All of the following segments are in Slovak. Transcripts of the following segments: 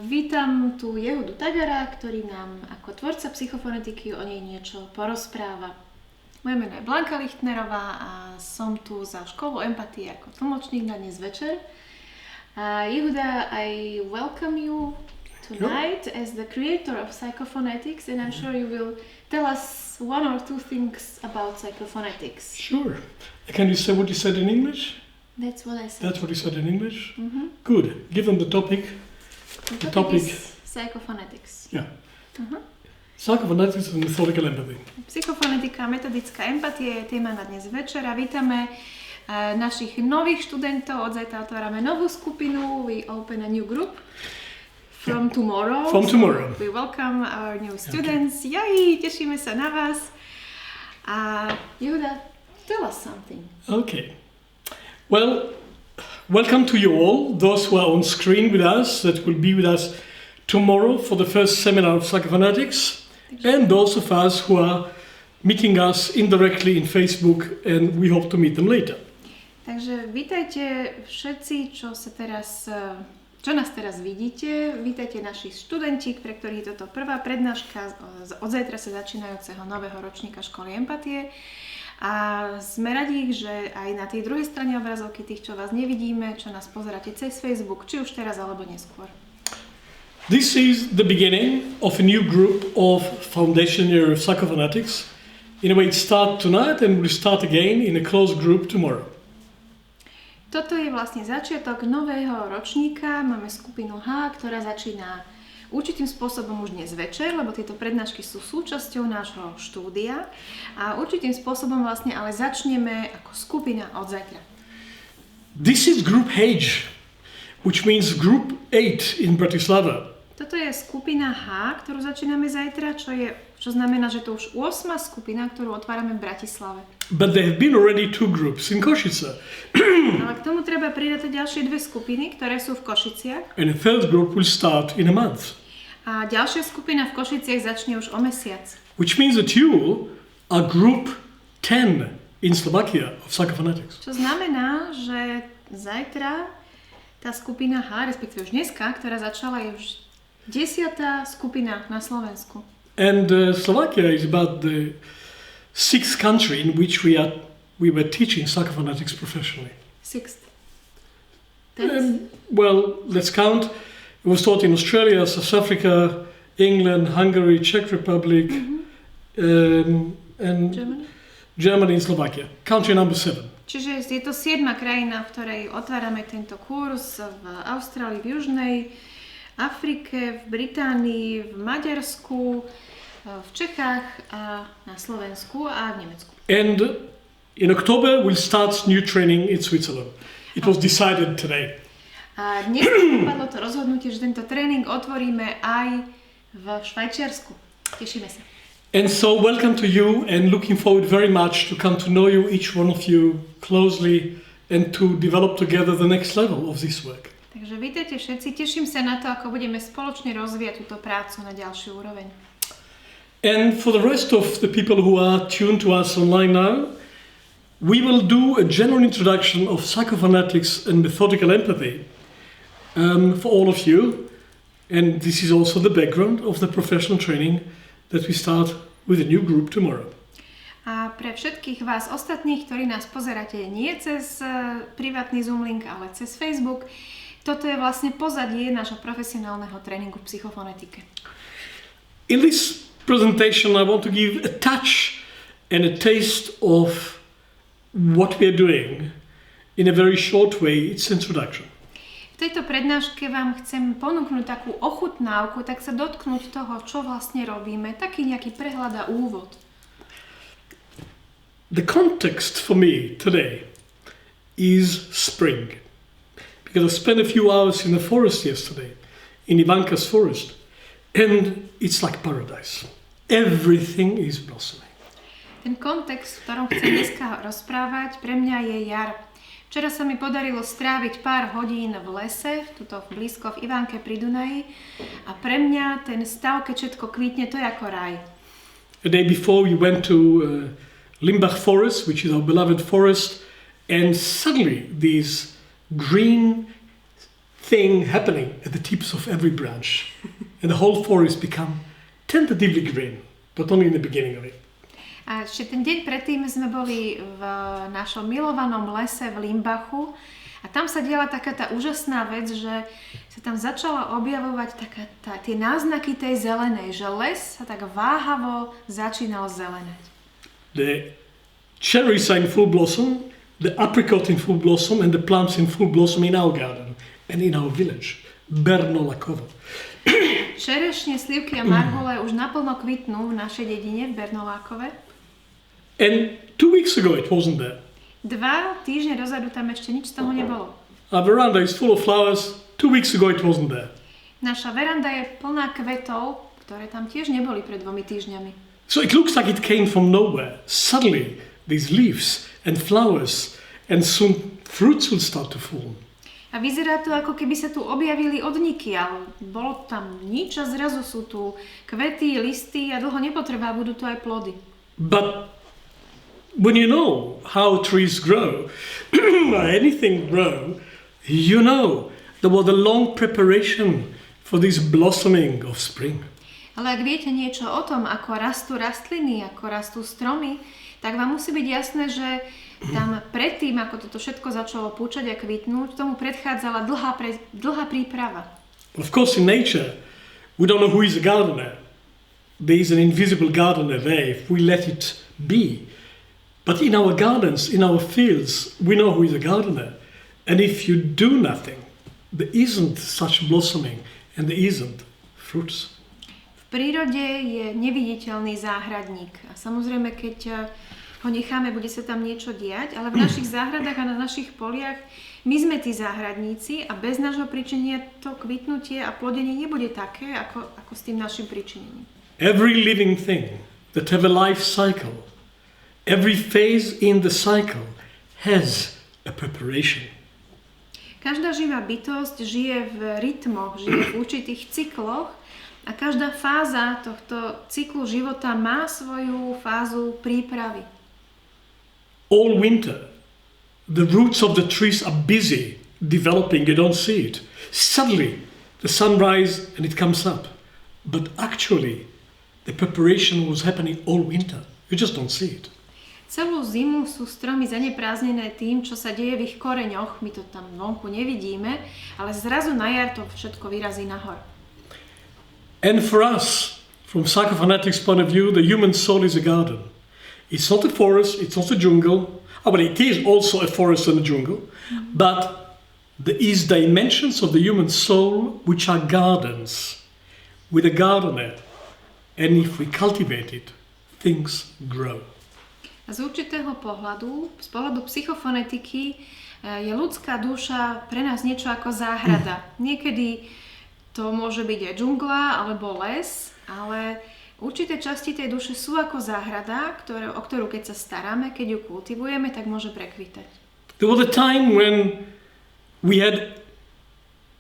vítam tu Jehudu Tagara, ktorý nám ako tvorca psychofonetiky o nej niečo porozpráva. Moje meno je Blanka Lichtnerová a som tu za školu empatie ako tlmočník na dnes večer. Yehuda, I welcome you tonight as the creator of Psychophonetics, and I'm sure you will tell us one or two things about Psychophonetics. Sure. Can you say what you said in English? That's what I said. That's what you said in English? Mm-hmm. Good. Given the topic. The topic is Psychophonetics. Yeah. Uh-huh. Psychophonetics and Methodical Empathy. Psychofonetika a metodická empatie je téma na dnes večer a vítame našich nových študentov. Od zajtra otvárame novú skupinu. We open a new group from tomorrow. From tomorrow. We welcome our new students. Okay. Yay, tešíme sa na vás. A Yehuda, tell us something. Okay. Well, welcome to you all, those who are on screen with us, that will be with us tomorrow for the first seminar of Psychophonetics, and those of us who are meeting us indirectly in Facebook, and we hope to meet them later. Takže vítajte všetci, čo nás teraz vidíte. Vítajte našich študenti, pre ktorých toto prvá prednáška od zajtra sa začínajúceho nového ročníka školy empatie. A sme radi, že aj na tej druhej strane obrazovky tých, čo vás nevidíme, čo nás pozeráte cez Facebook, či už teraz alebo neskôr. This is the beginning of a new group of foundation year of Psychophonetics. In a way, it starts tonight and will start again in a closed group tomorrow. Toto je vlastne začiatok nového ročníka. Máme skupinu H, ktorá začína určitým spôsobom už dnes večer, lebo tieto prednášky sú súčasťou nášho štúdia a určitým spôsobom vlastne ale začneme ako skupina od zajtra. This is group H, which means group 8 in Bratislava. Toto je skupina H, ktorú začíname zajtra, čo znamená, že to už 8. skupina, ktorú otvárame v Bratislave. But there have been already 2 groups in Košice. Ale k tomu treba pridať ďalšie 2 skupiny, ktoré sú v Košiciach. And a third group will start in a month. A ďalšia skupina v Košiciach začne už o mesiac. Which means that you are group 10 in Slovakia of Psychophonetics. Čo znamená, že zajtra tá skupina H, respektíve už dneska, ktorá začala, je už 10. skupina na Slovensku. And Slovakia is about the 6th country in which we were teaching Psychophonetics professionally. 6th. Well, let's count. It was taught in Australia, South Africa, England, Hungary, Czech Republic, and Germany and Slovakia. Country number 7. Čiže je to 7. krajina, v ktorej otvárame tento kurz v Austrálii, v Južnej Afrike, v Británii, v Maďarsku, v Čechách a na Slovensku a v Nemecku. And in October we'll start new training in Switzerland. It was decided today. A dnes padlo to rozhodnutie, že tento tréning otvoríme aj v Švajčiarsku. Tešíme sa. And so welcome to you and looking forward very much to come to know you, each one of you, closely and to develop together the next level of this work. Takže vítajte všetci, teším sa na to, ako budeme spoločne rozvíjať túto prácu na ďalšiu úroveň. And for the rest of the people who are tuned to us online now, we will do a general introduction of Psychophonetics and Methodical Empathy for all of you. And this is also the background of the professional training that we start with a new group tomorrow. A pre všetkých vás ostatných, ktorí nás pozeráte nie cez privátny Zoom link, ale cez Facebook, toto je vlastne pozadie nášho profesionálneho tréningu v psychofonetike. In this presentation I want to give a touch and a taste of what we are doing in a very short way. It's introduction. V tejto prednáške vám chcem ponúknuť takú ochutnávku, tak sa dotknúť toho, čo vlastne robíme, taký nejaký prehľad a úvod. The context for me today is spring. Because I spent a few hours in the forest yesterday, in Ivanka's forest, and it's like paradise. Everything is blossoming. Ten kontext, v ktorom chcem dneska rozprávať, pre mňa je jar. Včera sa mi podarilo stráviť pár hodín v lese, tuto blízko v Ivánke pri Dunaji, a pre mňa ten stav, keď všetko kvítne, to je ako raj. A day before we went to Limbach forest, which is our beloved forest, and suddenly these green thing happening at the tips of every branch. And the whole forest become tentatively green, but only in the beginning of it. A ešte ten deň predtým sme boli v našom milovanom lese v Limbachu a tam sa diala taká tá úžasná vec, že sa tam začala objavovať tie náznaky tej zelenej, že les sa tak váhavo začínal zelenať. The cherries are in full blossom, the apricot in full blossom and the plums in full blossom in our garden and in our village, Bernolakovo. Čerešne, slivky a marhule už naplno kvitnú v našej dedine v Bernolákove. And 2 weeks ago it wasn't there. 2 týždne dozadu tam ešte nič z toho nebolo. Our veranda is full of flowers. 2 weeks ago it wasn't there. Naša veranda je plná kvetov, ktoré tam tiež neboli pred 2 týždňami. So it looks like it came from nowhere. Suddenly these leaves and flowers and soon fruits will start to form. A vyzerá to, ako keby sa tu objavili odnikiaľ. Bolo tam nič a zrazu sú tu kvety, listy a dlho nepotrvá, budú tu aj plody. But when you know how trees grow, or anything grow, you know there was a long preparation for this blossoming of spring. Ale ak viete niečo o tom, ako rastú rastliny, ako rastú stromy, tak vám musí byť jasné, že tam predtým, ako toto všetko začalo púčať a kvitnúť, tomu predchádzala dlhá príprava. Of course, in nature, we don't know who is a gardener. There is an invisible gardener there if we let it be. But in our gardens, in our fields, we know who is a gardener. And if you do nothing, there isn't such blossoming and there isn't fruits. V prírode je neviditeľný záhradník. A samozrejme, keď ho necháme, bude sa tam niečo diať, ale v našich záhradách a na našich poliach my sme tí záhradníci a bez nášho pričinenia to kvitnutie a plodenie nebude také, ako s tým našim pričinením. Every living thing that have a life cycle, every phase in the cycle has a preparation. Každá živá bytosť žije v rytmoch, žije v určitých cykloch a každá fáza tohto cyklu života má svoju fázu prípravy. All winter, the roots of the trees are busy developing, you don't see it. Suddenly, the sun rises and it comes up. But actually, the preparation was happening all winter. You just don't see it. Celú zimu sú stromy zanepráznené tým, čo sa deje v ich koreňoch. My to tam vonku nevidíme, ale zrazu na jar to všetko vyrazí nahor. And for us, from Psychophonetics point of view, the human soul is a garden. It's not a forest, it's not a jungle. Oh, but it is also a forest and a jungle. But there is dimensions of the human soul which are gardens with a gardener. And if we cultivate it, things grow. A z určitého pohľadu, z pohľadu psychofonetiky, je ľudská duša pre nás niečo ako záhrada. Niekedy to môže byť aj džungla alebo les, ale určité časti tej duše sú ako záhrada, o ktorú keď sa staráme, keď ju kultivujeme, tak môže prekvitať. There was a time when we had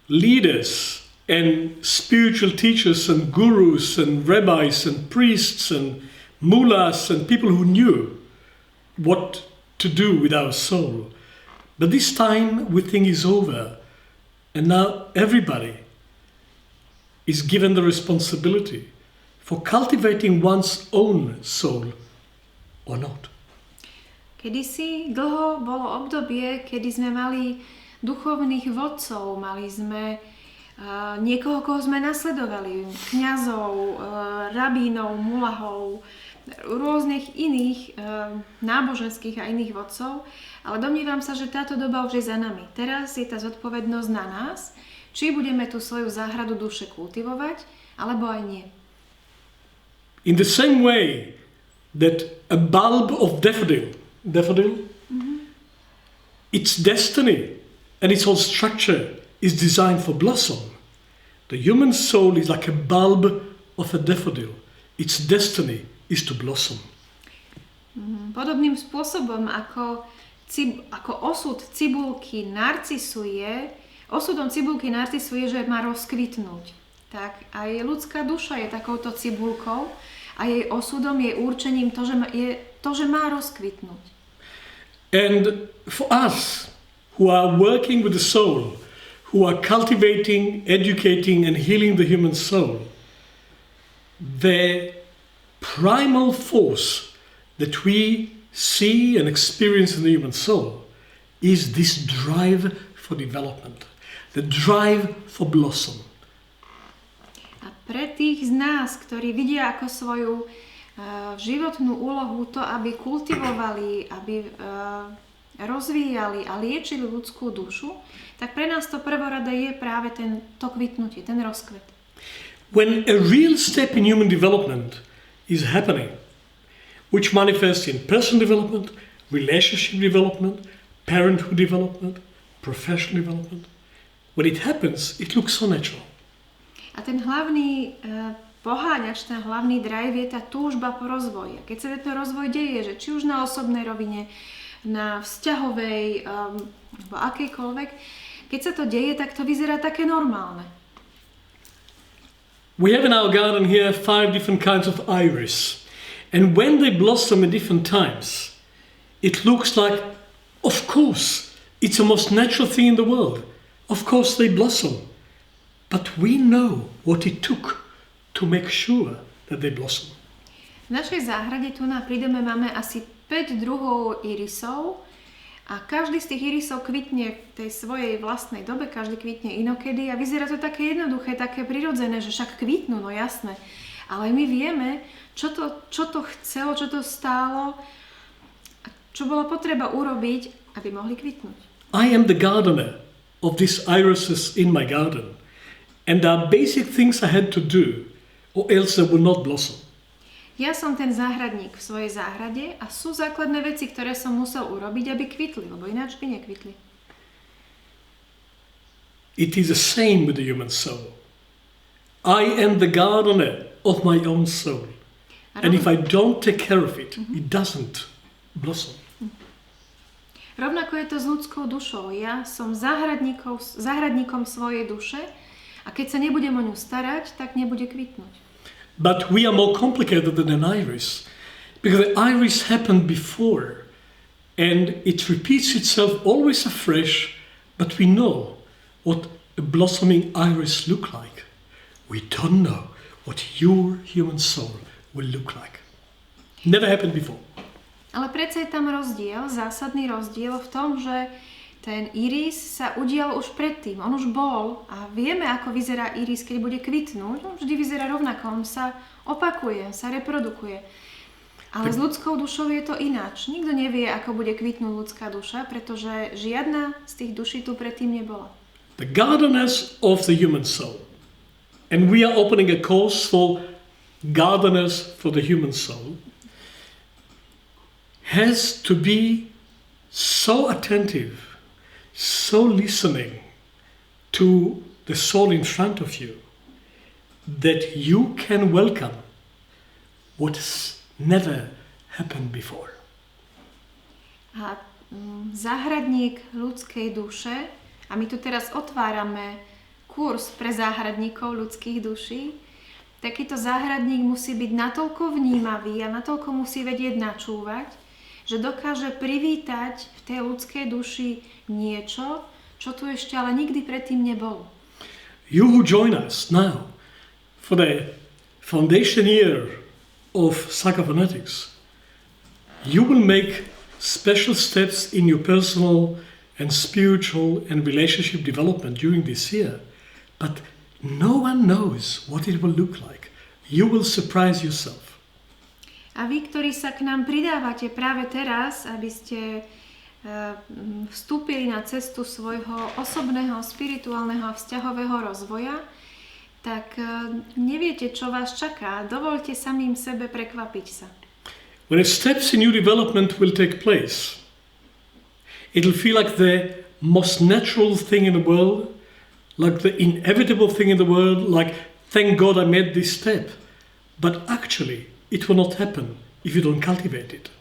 leaders and spiritual teachers and gurus and rabbis and priests and mullahs and people who knew what to do with our soul. But this time we think is over and now everybody is given the responsibility for cultivating one's own soul or not. Kedysi dlho bolo obdobie, kedy sme mali duchovných vodcov, mali sme niekoho, koho sme nasledovali, kňazov, rabínov, mulahov, rôznych iných náboženských a iných vodcov, ale domnívam sa, že táto doba už je za nami. Teraz je tá zodpovednosť na nás, či budeme tú svoju záhradu duše kultivovať, alebo aj nie. In the same way that a bulb of daffodil, its destiny and its whole structure is designed for blossom. The human soul is like a bulb of a daffodil. Its destiny is to blossom. Podobným spôsobom, ako osud cibulky narcisu je, osudom cibulky narcisu je, že má rozkvitnúť. Tak aj ľudská duša je takouto cibulkou a jej osudom, jej určením to, že má rozkvitnúť. And for us who are working with the soul, who are cultivating, educating and healing the human soul, the primal force that we see and experience in the human soul is this drive for development, the drive for blossom. A pre tých z nás, ktorí vidia ako svoju životnú úlohu to, aby kultivovali, aby rozvíjali a liečili ľudskú dušu, tak pre nás to prvoradé je práve to kvitnutie, ten rozkvet. When a real step in human development is happening, which manifests in personal development, relationship development, parenthood development, professional development, when it happens, it looks so natural. A ten hlavný poháňač, ten hlavný drive je tá túžba po rozvoji. Keď sa ten rozvoj deje, že či už na osobnej rovine, na vzťahovej, alebo akejkoľvek, keď sa to deje, tak to vyzerá také normálne. We have in our garden here 5 different kinds of iris. And when they blossom at different times, it looks like, of course, it's the most natural thing in the world. Of course they blossom. But we know what it took to make sure that they blossom. V našej záhrade tu na prídome máme asi 5 druhov irisov a každý z tých irisov kvitne v tej svojej vlastnej dobe, každý kvitne inokedy a vyzerá to také jednoduché, také prirodzené, že však kvitnú, no jasné. Ale my vieme, čo to chcelo, čo to stálo, čo bolo potreba urobiť, aby mohli kvitnúť. I am the gardener of these irises in my garden. And there are basic things I had to do, or else they will not blossom. Ja som ten záhradník v svojej záhrade a sú základné veci, ktoré som musel urobiť, aby kvitli, lebo ináč by nekvitli. It is the same with the human soul. I am the gardener of my own soul. And if I don't take care of it, it doesn't blossom. Rovnako je to s ľudskou dušou. Ja som záhradníkom svojej duše a keď sa nebudem o ňu starať, tak nebude kvitnúť. But we are more complicated than an iris, because the iris happened before and it repeats itself always afresh, but we know what a blossoming iris look like. We don't know what your human soul will look like. Never happened before. Ale predsa je tam rozdiel, zásadný rozdiel v tom, že ten iris sa udial už predtým, on už bol a vieme, ako vyzerá iris, keď bude kvitnúť. On vždy vyzerá rovnako, on sa opakuje, sa reprodukuje. Ale s ľudskou dušou je to ináč. Nikto nevie, ako bude kvitnúť ľudská duša, pretože žiadna z tých duší tu predtým nebola. The gardeners of the human soul. And we are opening a course for gardeners for the human soul. Has to be so attentive, so listening to the soul in front of you that you can welcome what has never happened before. A záhradník ľudskej duše, a my tu teraz otvárame kurz pre záhradníkov ľudských duší, takýto záhradník musí byť natoľko vnímavý a natoľko musí vedieť načúvať, že dokáže privítať v tej ľudskej duši niečo, čo tu ešte ale nikdy predtým nebolo. You who join us now for the foundation year of Psychophonetics, you will make special steps in your personal and spiritual and relationship development during this year, but no one knows what it will look like. You will surprise yourself. A vy, ktorí sa k nám pridávate práve teraz, aby ste vstúpili na cestu svojho osobného, spirituálneho a vzťahového rozvoja, tak neviete, čo vás čaká. Dovoľte samým sebe prekvapiť sa. When steps in new development will take place, it'll feel like the most natural thing in the world, like the inevitable thing in the world, like, thank God I made this step. But actually, it will not happen if you don't cultivate it.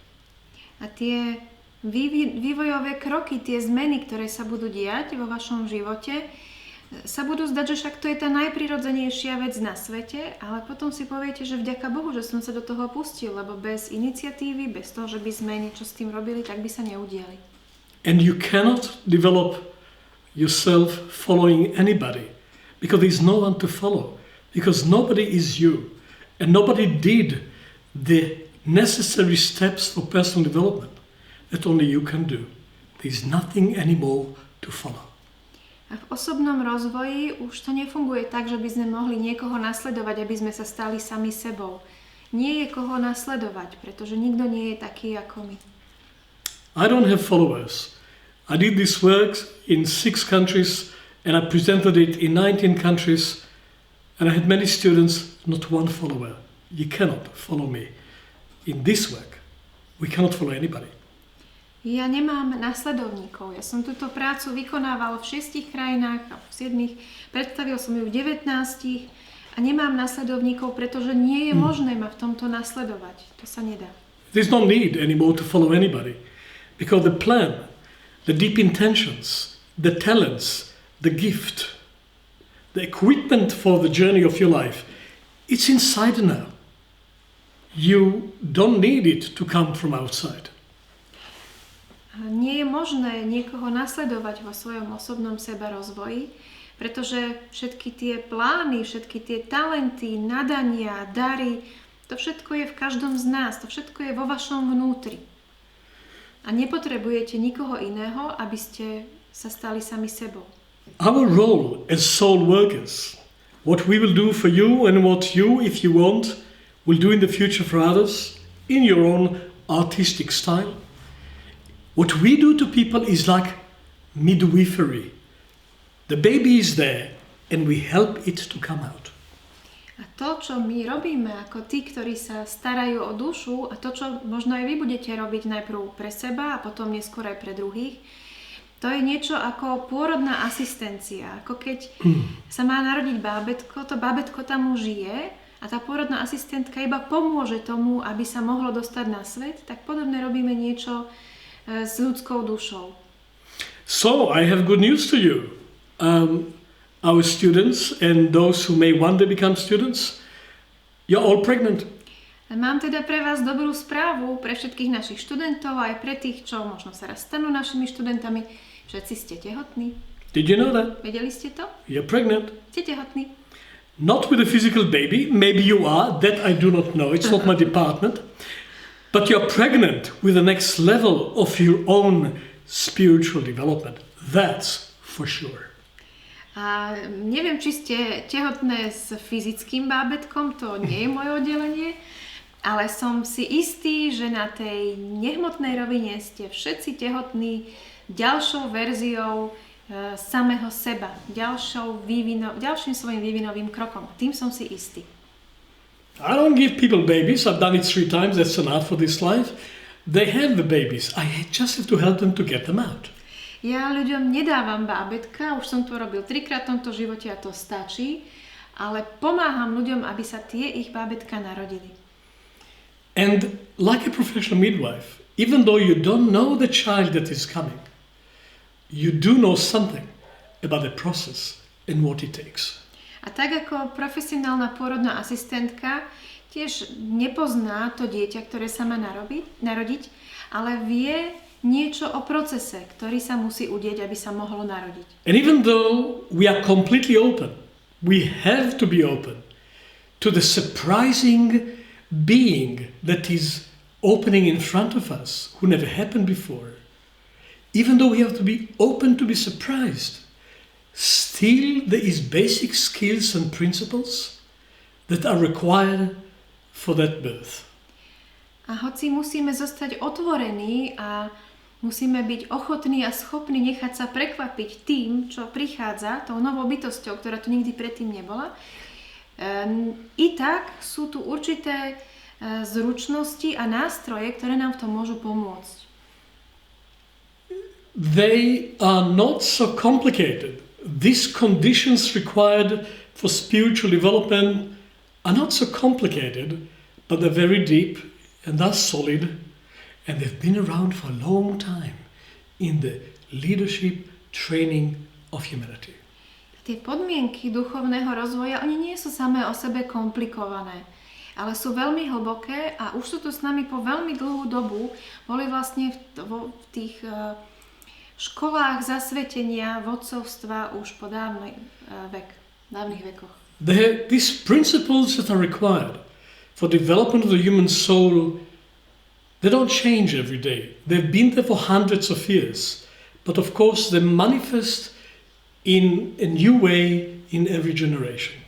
A tie vývojové kroky, tie zmeny, ktoré sa budú diať vo vašom živote, sa budú zdať, že však to je tá najprirodzenejšia vec na svete, ale potom si poviete, že vďaka Bohu, že som sa do toho pustil, lebo bez iniciatívy, bez toho, že by sme niečo s tým robili, tak by sa neudiali. And you cannot develop yourself following anybody, because there's no one to follow, because nobody is you, and nobody did the necessary steps for personal development that only you can do. There's nothing anymore to follow. A v osobnom rozvoji už to nefunguje tak, že by sme mohli niekoho nasledovať, aby sme sa stali sami sebou. Nie je koho nasledovať, pretože nikto nie je taký ako my. I don't have followers. I did this work in 6 countries and I presented it in 19 countries and I had many students, not one follower. You cannot follow me. In this work, we cannot follow anybody. Ja nemám nasledovníkov. Ja som túto prácu vykonával v 6 krajinách a v 7. Predstavil som ju v 19 a nemám nasledovníkov, pretože nie je možné ma v tomto nasledovať. To sa nedá. There's no need anymore to follow anybody because the plan, the deep intentions, the talents, the gift, the equipment for the journey of your life, it's inside now. You don't need it to come from outside. Nie je možné niekoho nasledovať vo svojom osobnom sebarozvoji, pretože všetky tie plány, všetky tie talenty, nadania, dary, to všetko je v každom z nás, to všetko je vo vašom vnútri. A nepotrebujete nikoho iného, aby ste sa stali sami sebou. Our role as soul workers, what we will do for you and what you, if you want, will do in the future for others, in your own artistic style. What we do to people is like midwifery. The baby is there and we help it to come out. A to, čo my robíme ako tí, ktorí sa starajú o dušu a to, čo možno aj vy budete robiť najprv pre seba a potom neskôr aj pre druhých, to je niečo ako pôrodná asistencia. Ako keď sa má narodiť bábätko, to bábätko tam už je a tá pôrodná asistentka iba pomôže tomu, aby sa mohlo dostať na svet, tak podobne robíme niečo s ľudskou dušou. So, I have good news to you. Our students and those who may one day become students, you're all pregnant. Mám teda pre vás dobrú správu, pre všetkých našich študentov, aj pre tých, čo možno sa raz stanú našimi študentami. Všetci ste tehotní. Did you know that? Vedeli ste to? You're pregnant. Ste tehotní. Not with a physical baby, maybe you are, that I do not know, it's not my department. But you're pregnant with the next level of your own spiritual development. That's for sure. A neviem, či ste tehotné s fyzickým bábätkom, to nie je moje oddelenie, ale som si istý, že na tej nehmotnej rovine ste všetci tehotní ďalšou verziou samého seba, ďalším svojim vývinovým krokom. Tým som si istý. I don't give people babies. I've done it 3 times. That's enough for this life. They have the babies. I just have to help them to get them out. Ja ľuďom nedávam bábätka, už som to robil 3-krát v tomto živote a to stačí, ale pomáham ľuďom, aby sa tie ich bábätka narodili. And like a professional midwife, even though you don't know the child that is coming, you do know something about the process and what it takes. A tak ako profesionálna pôrodná asistentka tiež nepozná to dieťa, ktoré sa má narodiť, ale vie niečo o procese, ktorý sa musí udieť, aby sa mohlo narodiť. And even though we are completely open, we have to be open to the surprising being that is opening in front of us, who never happened before. Even though we have to be open to be surprised, still there is basic skills and principles that are required for that birth. A hoci musíme zostať otvorení a musíme byť ochotní a schopní nechať sa prekvapiť tým, čo prichádza, tou novou bytosťou, ktorá tu nikdy predtým nebola, i tak sú tu určité zručnosti a nástroje, ktoré nám v tom môžu pomôcť. They are not so complicated. These conditions required for spiritual development are not so complicated, but they're very deep and they're solid, and they've been around for a long time in the leadership training of humanity. Tie podmienky duchovného rozvoja, oni nie sú samé o sebe komplikované, ale sú veľmi hlboké a už sú tu s nami po veľmi dlhú dobu. Boli vlastne v tých školách zasvetenia, vodcovstva už po dávnych vekoch. These principles that are required for development of the human soul, they don't change every day. They've been there for hundreds of years. But of course they manifest in a new way in every generation.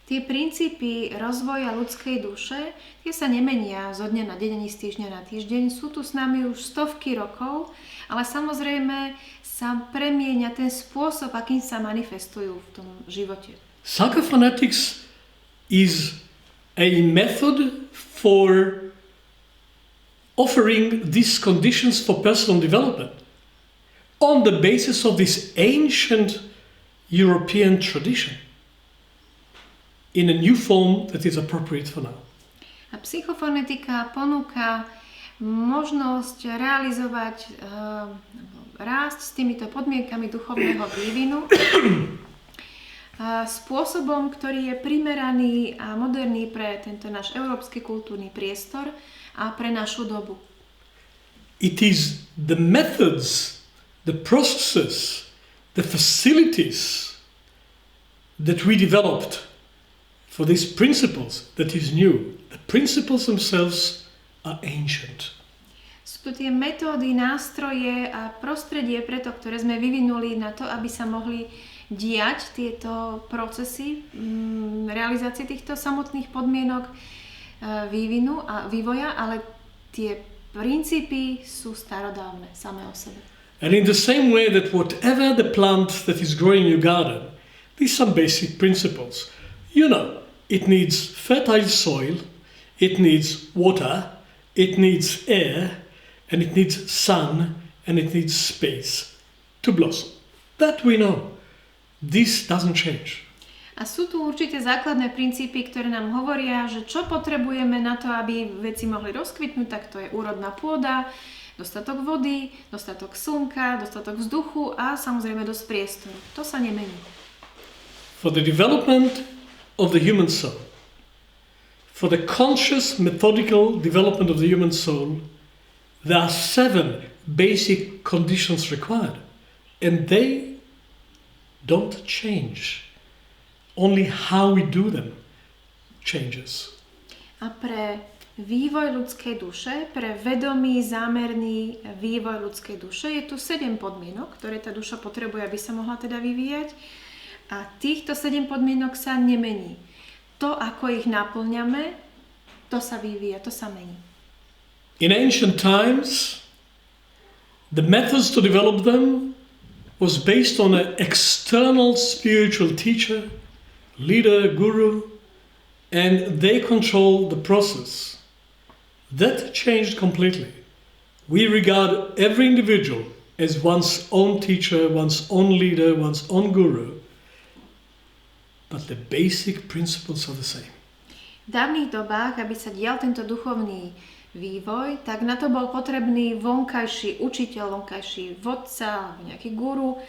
Tie princípy rozvoja ľudskej duše, tie sa nemenia zo dňa na deň ani z týždňa na týždeň. Sú tu s nami už stovky rokov, ale samozrejme sa premieňa ten spôsob, akým sa manifestujú v tom živote. Psychophonetics is a method for offering these conditions for personal development on the basis of this ancient European tradition in a new form that is appropriate for now. A psychofonetika ponúka možnosť realizovať, rásť s týmito podmienkami duchovného vývinu spôsobom, ktorý je primeraný a moderný pre tento náš európsky kultúrny priestor a pre našu dobu. It is the methods, the processes, the facilities that we developed for these principles that is new. The principles themselves are ancient. Sú tu tie metódy, nástroje a prostredie preto, ktoré sme vyvinuli na to, aby sa mohli diať tieto procesy realizácie týchto samotných podmienok vývinu a vývoja, ale tie princípy sú starodávne samé o sebe. And in the same way that whatever the plant that is growing in your garden, these are some basic principles. You know, it needs fertile soil, it needs water, it needs air, and it needs sun, and it needs space to blossom. That we know. This doesn't change. A sú tu určite základné princípy, ktoré nám hovoria, že čo potrebujeme na to, aby veci mohli rozkvitnúť, tak to je úrodná pôda, dostatok vody, dostatok slnka, dostatok vzduchu a samozrejme dosť priestoru. To sa nemení. For the development of the human soul, for the conscious methodical development of the human soul, there are 7 basic conditions required, and they don't change. Only how we do them changes. A pre vývoj ľudskej duše, pre vedomý, zámerný vývoj ľudskej duše je tu 7 podmienok, ktoré tá duša potrebuje, aby sa mohla teda vyvíjať. A týchto 7 podmienok sa nemení. To, ako ich naplňame, to sa vyvíja, to sa mení. In ancient times, the methods to develop them was based on an external spiritual teacher, leader, guru, and they control the process. That changed completely. We regard every individual as one's own teacher, one's own leader, one's own guru, but the basic principles are the same. V dávnych dobách, aby sa dial tento duchovný vývoj, tak na to bol potrebný vonkajší učiteľ, vonkajší vodca, nejaký guru.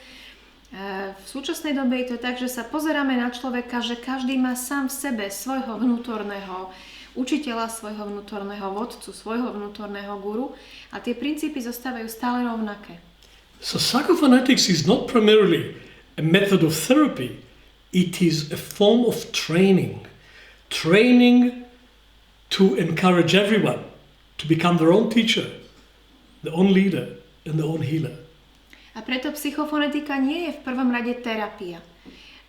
V súčasnej dobe je to tak, že sa pozeráme na človeka, že každý má sám v sebe svojho vnútorného učiteľa, svojho vnútorného vodcu, svojho vnútorného guru a tie princípy zostávajú stále rovnaké. So psychophonetics is not primarily a method of therapy, it is a form of training. Training to encourage everyone to become their own teacher, their own leader and their own healer. A preto psychofonetika nie je v prvom rade terapia.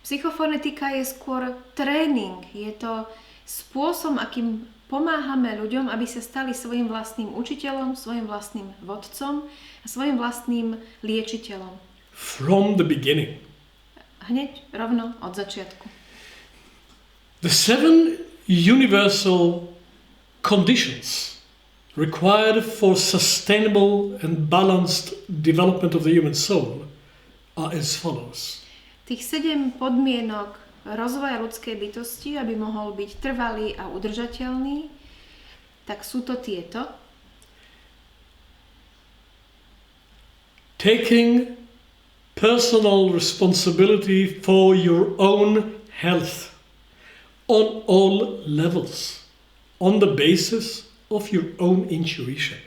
Psychofonetika je skôr tréning. Je to spôsob, akým pomáhame ľuďom, aby sa stali svojim vlastným učiteľom, svojim vlastným vodcom a svojim vlastným liečiteľom. From the beginning. Hneď rovno od začiatku. The 7 universal conditions required for sustainable and balanced development of the human soul are as follows. Tých 7 podmienok rozvoja ľudskej bytosti, aby mohol byť trvalý a udržateľný, tak sú to tieto. Taking personal responsibility for your own health on all levels, on the basis of your own intuition.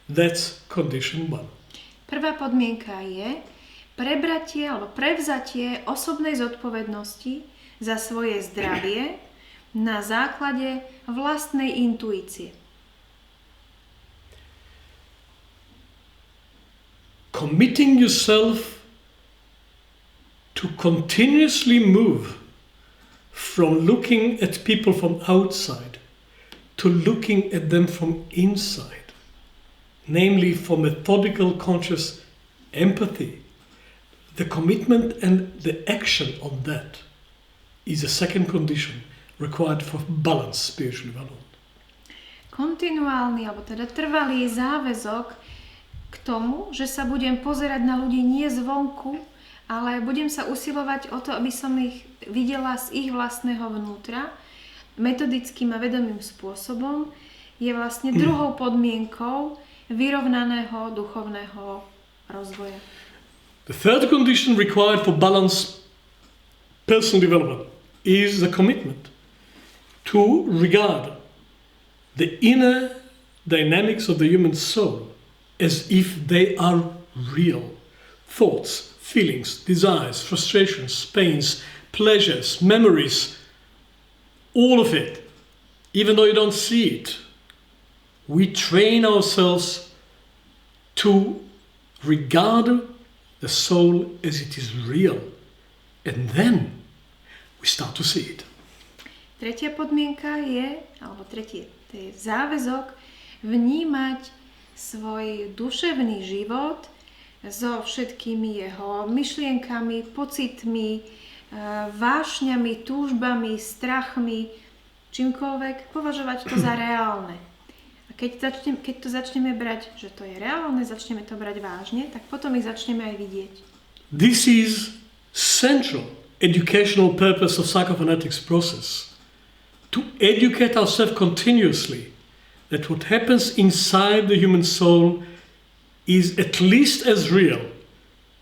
That's condition 1. Prvá podmienka je prebratie alebo prevzatie osobnej zodpovednosti za svoje zdravie na základe vlastnej intuície. Committing yourself to continuously move from looking at people from outside to looking at them from inside, namely for methodical conscious empathy. The commitment and the action on that is a second condition required for balanced spiritual development. Kontinuálny, alebo teda trvalý záväzok k tomu, že sa budem pozerať na ľudí nie zvonku, ale budem sa usilovať o to, aby som ich videla z ich vlastného vnútra, metodickým a vedomým spôsobom, je vlastne druhou podmienkou vyrovnaného duchovného rozvoja. The third condition required for balanced personal development is the commitment to regard the inner dynamics of the human soul as if they are real. Thoughts, feelings, desires, frustrations, pains, pleasures, memories, all of it, even though you don't see it, we train ourselves to regard the soul as it is real, and then we start to see it. Tretia podmienka je, alebo tretí je záväzok vnímať svoj duševný život so všetkými jeho myšlienkami, pocitmi, vášňami, túžbami, strachmi, čímkoľvek, považovať to za reálne. A keď to začneme brať, že to je reálne, začneme to brať vážne, tak potom ich začneme aj vidieť. This is central educational purpose of psychophonetics process. To educate ourselves continuously that what happens inside the human soul is at least as real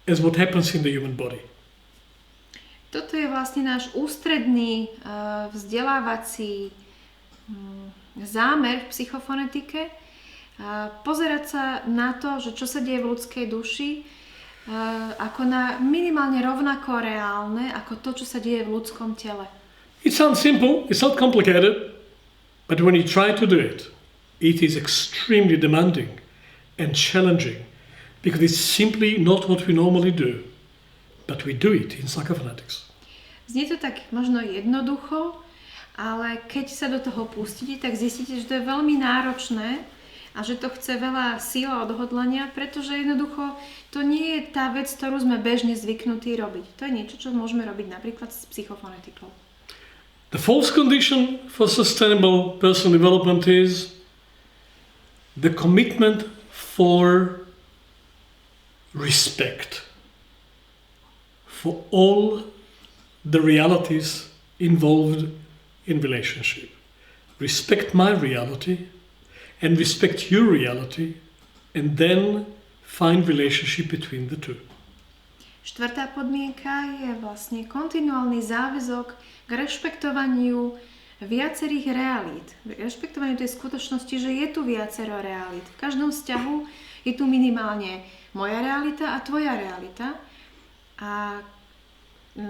as what happens in the human body. Toto je vlastne náš ústredný vzdelávací zámer v psychofonetike. Pozerať sa na to, že čo sa deje v ľudskej duši, ako na minimálne rovnako reálne, ako to, čo sa deje v ľudskom tele. It sounds simple, it's not complicated, but when you try to do it, it is extremely demanding and challenging because it's simply not what we normally do, but we do it in psychophonetics. Znie to tak možno jednoducho, ale keď sa do toho pustíte, tak zistíte, že to je veľmi náročné a že to chce veľa síl a odhodlania, pretože jednoducho to nie je tá vec, ktorú sme bežne zvyknutí robiť. To je niečo, čo môžeme robiť napríklad s psychofonetikou. The fourth condition for sustainable personal development is the commitment for respect for all the realities involved in relationship. Respect my reality and respect your reality and then find relationship between the two. Štvrtá podmienka je vlastne kontinuálny záväzok k rešpektovaniu viacerých realít. Rešpektovaniu tej skutočnosti, že je tu viacero realít. V každom vzťahu je tu minimálne moja realita a tvoja realita. A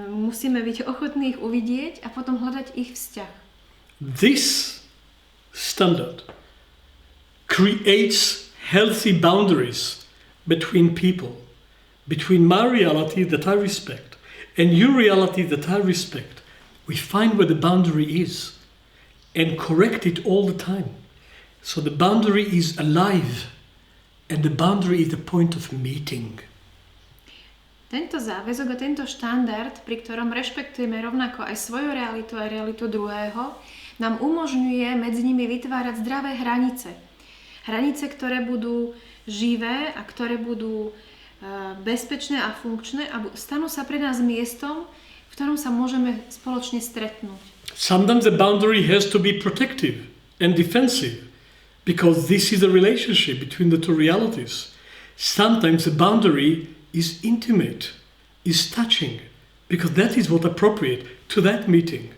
musíme byť ochotní ich uvidieť a potom hľadať ich vzťah. This standard creates healthy boundaries between people, between my reality that I respect and your reality that I respect. We find where the boundary is and correct it all the time. So the boundary is alive and the boundary is the point of meeting. Tento záväzok a tento štandard, pri ktorom rešpektujeme rovnako aj svoju realitu a realitu druhého, nám umožňuje medzi nimi vytvárať zdravé hranice. Hranice, ktoré budú živé a ktoré budú bezpečné a funkčné a stanú sa pre nás miestom, v ktorom sa môžeme spoločne stretnúť. Sometimes the boundary has to be protective and defensive because this is a relationship between the two realities. Sometimes the boundary is intimate, is touching, because that is what appropriate to that meeting.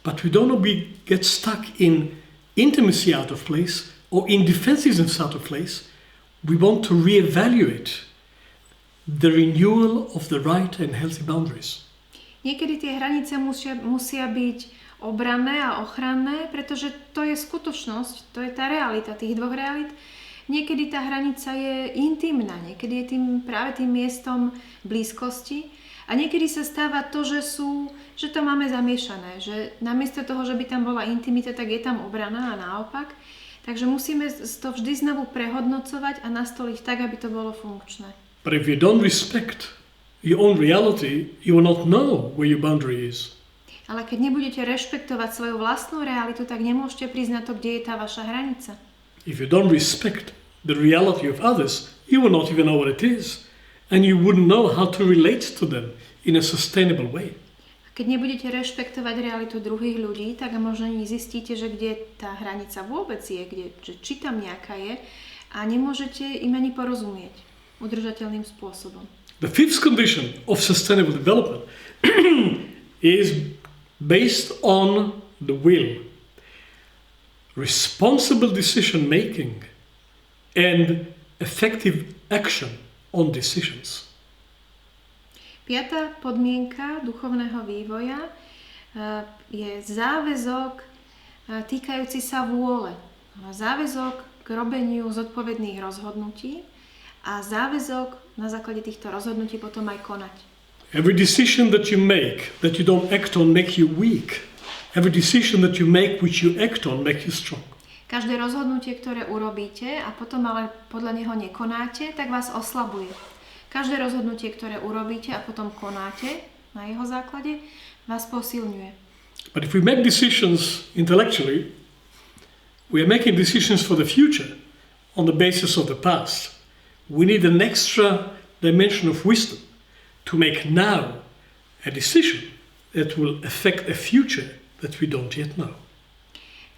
But we don't want to get stuck in intimacy out of place or in defensiveness out of place. We want to reevaluate the renewal of the right and healthy boundaries. Niekedy tie hranice musia byť obranné a ochranné, pretože to je skutočnosť, to je tá realita tých dvoch realít. Niekedy tá hranica je intimná, niekedy je práve tým miestom blízkosti a niekedy sa stáva to, že to máme zamiešané, že namiesto toho, že by tam bola intimita, tak je tam obrana a naopak. Takže musíme to vždy znovu prehodnocovať a nastoliť tak, aby to bolo funkčné. But if you don't respect your own reality, you will not know where your boundary is. Ale keď nebudete rešpektovať svoju vlastnú realitu, tak nemôžete prísť na to, kde je tá vaša hranica. If you don't respect the reality of others, you will not even know what it is. And you wouldn't know how to relate to them in a sustainable way. Keď nebudete rešpektovať realitu druhých ľudí, tak možno zistíte, že kde tá hranica vôbec je, či tam nejaká je a nemôžete im ani porozumieť udržateľným spôsobom. The fifth condition of sustainable development is based on the will, responsible decision making and effective action on decisions. Piatá podmienka duchovného vývoja je záväzok týkajúci sa vôle. Záväzok k robeniu zodpovedných rozhodnutí a záväzok na základe týchto rozhodnutí potom aj konať. Every decision that you make that you don't act on make you weak. Every decision that you make which you act on make you strong. Každé rozhodnutie, ktoré urobíte a potom ale podľa neho nekonáte, tak vás oslabuje. Každé rozhodnutie, ktoré urobíte a potom konáte na jeho základe, vás posilňuje. But if we make decisions intellectually, we are making decisions for the future on the basis of the past. We need an extra dimension of wisdom to make now a decision that will affect a future that we don't yet know.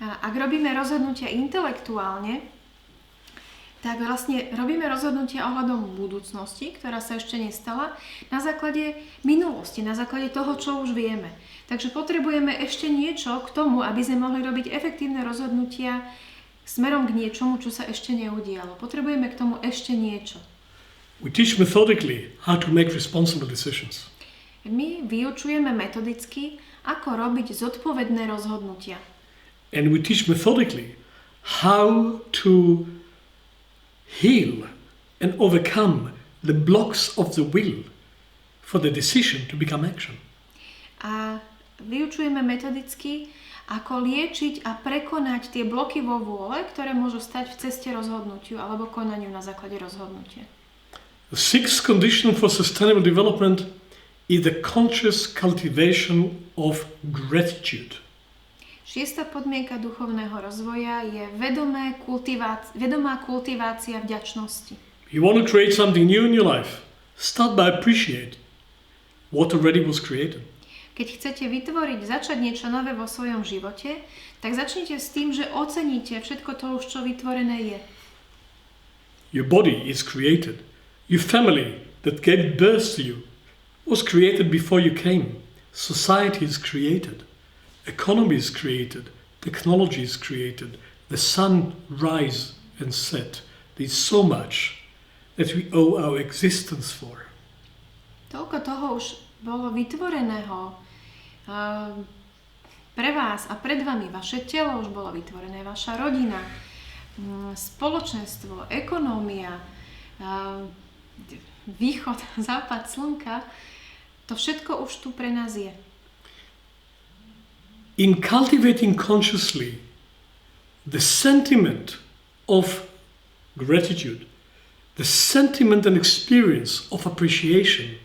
Ak robíme rozhodnutia intelektuálne, tak vlastne robíme rozhodnutia ohľadom budúcnosti, ktorá sa ešte nestala, na základe minulosti, na základe toho, čo už vieme. Takže potrebujeme ešte niečo k tomu, aby sme mohli robiť efektívne rozhodnutia smerom k niečomu, čo sa ešte neudialo. Potrebujeme k tomu ešte niečo. We teach methodically how to make responsible decisions. My vyučujeme metodicky, ako robiť zodpovedné rozhodnutia. And we teach methodically how to heal and overcome the blocks of the will for the decision to become action. A vyučujeme metodicky, ako liečiť a prekonať tie bloky vo vôle, ktoré môžu stať v ceste rozhodnutiu alebo konaniu na základe rozhodnutia. The sixth condition for sustainable development is the conscious cultivation of gratitude. Šiesta podmienka duchovného rozvoja je vedomá kultivácia vďačnosti. You want to create something new in your life? Start by appreciate what already was created. Keď chcete začať niečo nové vo svojom živote, tak začnite s tým, že oceníte všetko to už, čo vytvorené je. Your body is created. Your family that gave birth to you was created before you came. Society is created. Economy is created. Technology is created. The sun rise and set. There's so much that we owe our existence for. Toľko toho už bolo vytvoreného pre vás a pred vami. Vaše telo už bolo vytvorené, vaša rodina, spoločenstvo, ekonómia, východ, západ, slnka. To všetko už tu pre nás je. In cultivating consciously the sentiment of gratitude, the sentiment and experience of appreciation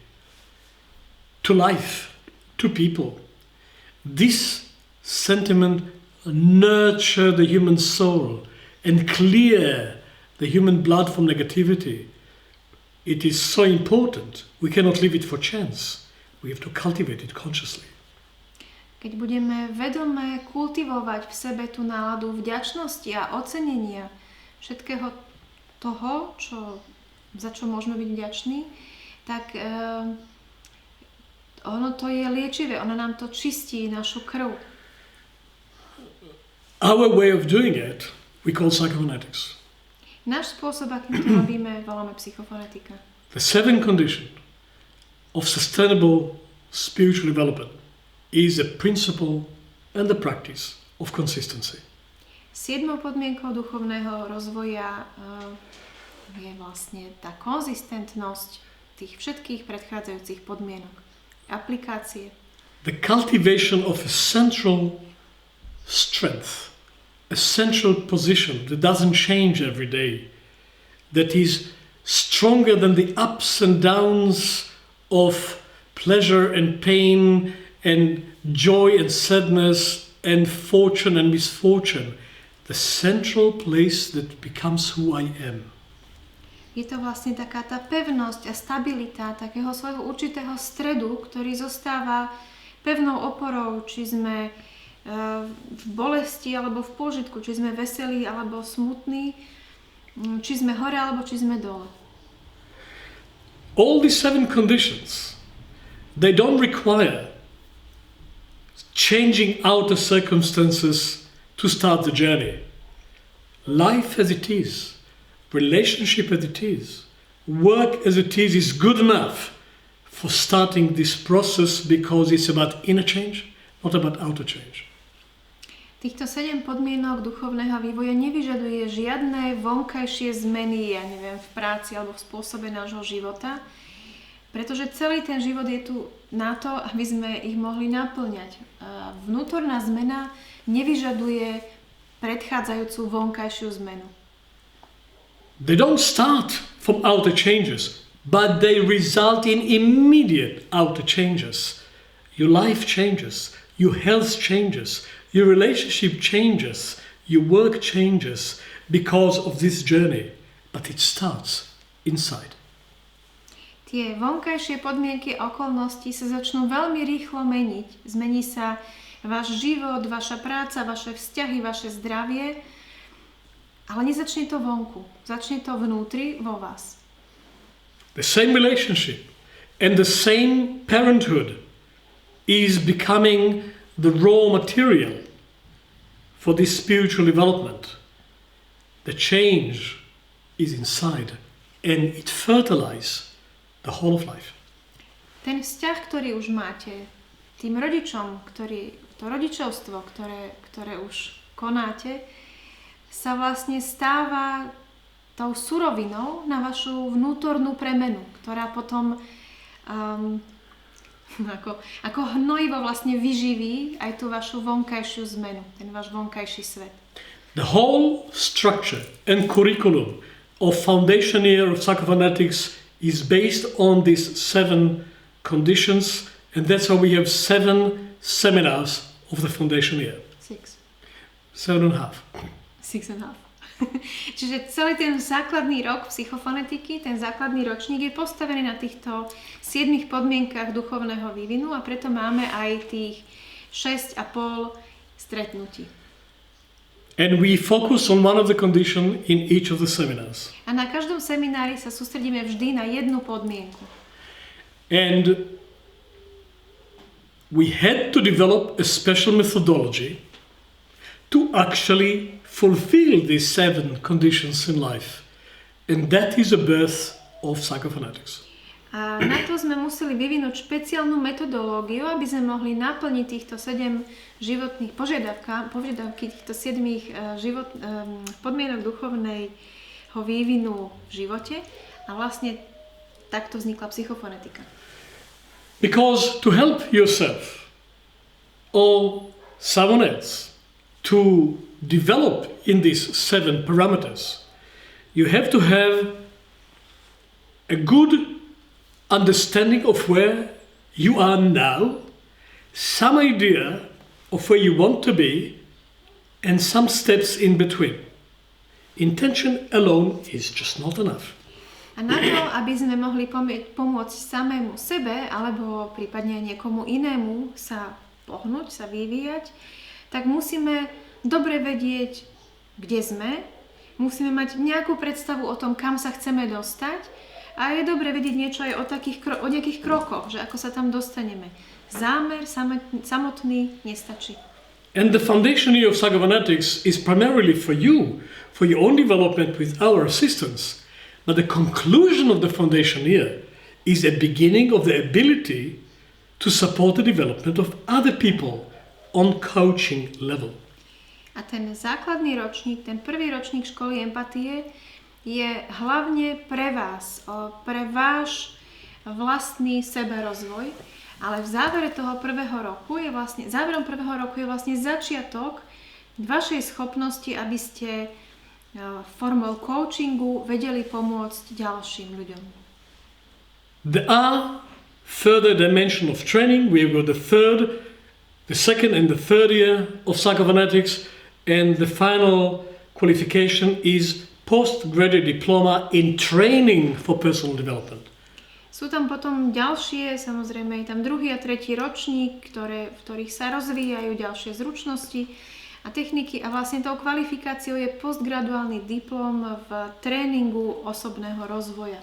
to life, to people, this sentiment nurture the human soul and clear the human blood from negativity. It is so important. We cannot leave it for chance. We have to cultivate it consciously. Keď budeme vedome kultivovať v sebe tú náladu vďačnosti a ocenenia všetkého toho, za čo môžeme byť vďační, tak ono to je liečivé, ono nám to čistí našu krv. Our way of doing it, we call psychophonetics. Náš spôsob, akým to robíme, voláme psychofonetika. The 7th condition of sustainable spiritual development is a principle and the practice of consistency. 7. podmienkou duchovného rozvoja je vlastne tá konzistentnosť tých všetkých predchádzajúcich podmienok. Aplikácie. The cultivation of a central strength, a central position that doesn't change every day, that is stronger than the ups and downs of pleasure and pain and joy and sadness and fortune and misfortune. The central place that becomes who I am. Je to vlastne taká tá pevnosť a stabilita takého svojho určitého stredu, ktorý zostáva pevnou oporou, či sme v bolesti alebo v pôžitku, či sme veselí alebo smutní, či sme hore alebo či sme dole. All these 7 conditions, they don't require changing outer circumstances to start the journey. Life as it is, relationship as it is, work as it is good enough for starting this process because it's about inner change, not about outer change. Týchto 7 podmienok duchovného vývoja nevyžaduje žiadne vonkajšie zmeny, v práci alebo v spôsobe nášho života, pretože celý ten život je tu na to, aby sme ich mohli naplňať. Vnútorná zmena nevyžaduje predchádzajúcu vonkajšiu zmenu. They don't start from outer changes, but they result in immediate outer changes. Your life changes, your health changes, your relationship changes, your work changes because of this journey, but it starts inside. Tie vonkajšie podmienky a okolnosti sa začnú veľmi rýchlo meniť. Zmení sa váš život, vaša práca, vaše vzťahy, vaše zdravie, ale nezačne to vonku. Začne to vnútri vo vás. The same relationship and the same parenthood is becoming the raw material for this spiritual development. The change is inside and it fertilizes the whole of life. Ten vzťah, ktorý už máte tým rodičom, to rodičovstvo, ktoré už konáte, sa vlastne stáva tou surovinou na vašu vnútornú premenu, ktorá potom ako hnojivo vlastne vyživí aj tú vašu vonkajšiu zmenu, ten váš vonkajší svet. The whole structure and curriculum of foundation year of Psychophonetics is based on these 7 conditions, and that's why we have 7 seminars of the foundation year. 6. 7.5. 6.5. Čiže celý ten základný rok psychofonetiky, ten základný ročník je postavený na týchto 7 podmienkach duchovného vývinu a preto máme aj tých 6,5 stretnutí. And we focus on one of the conditions in each of the seminars. A na každom seminári sa sústredíme vždy na jednu podmienku. And we had to develop a special methodology to actually fulfill these 7 conditions in life. And that is the birth of Psychophonetics. A na to sme museli vyvinúť špeciálnu metodológiu, aby sme mohli naplniť týchto 7 životných požiadavky týchto 7 podmienok duchovného vývinu v živote. A vlastne takto vznikla psychofonetika. Because to help yourself or someone else to develop in these 7 parameters, you have to have a good understanding of where you are now, some idea of where you want to be, and some steps in between. Intention alone is just not enough. A na to, aby sme mohli pomôcť samému sebe, alebo prípadne niekomu inému sa pohnúť, sa vyvíjať, tak musíme dobre vedieť, kde sme, musíme mať nejakú predstavu o tom, kam sa chceme dostať a je dobre vedieť niečo aj o nejakých krokoch, že ako sa tam dostaneme. Zámer samotný nestačí. And the foundation of Psychophonetics is primarily for you, for your own development with our assistance. But the conclusion of the foundation year is a beginning of the ability to support the development of other people on coaching level. A ten základný ročník, ten prvý ročník školy empatie je hlavne pre vás, pre váš vlastný seberozvoj, ale v závere toho záverom prvého roku je vlastne začiatok vašej schopnosti, aby ste formou coachingu vedeli pomôcť ďalším ľuďom. There are further dimension of training. We've got the second and the third year of psychophonetics, and the final qualification is postgraduate diploma in training for personal development. Sú tam potom ďalšie, samozrejme aj tam druhý a tretí ročník, v ktorých sa rozvíjajú ďalšie zručnosti a techniky a vlastne tou kvalifikáciou je postgraduálny diplom v tréningu osobného rozvoja.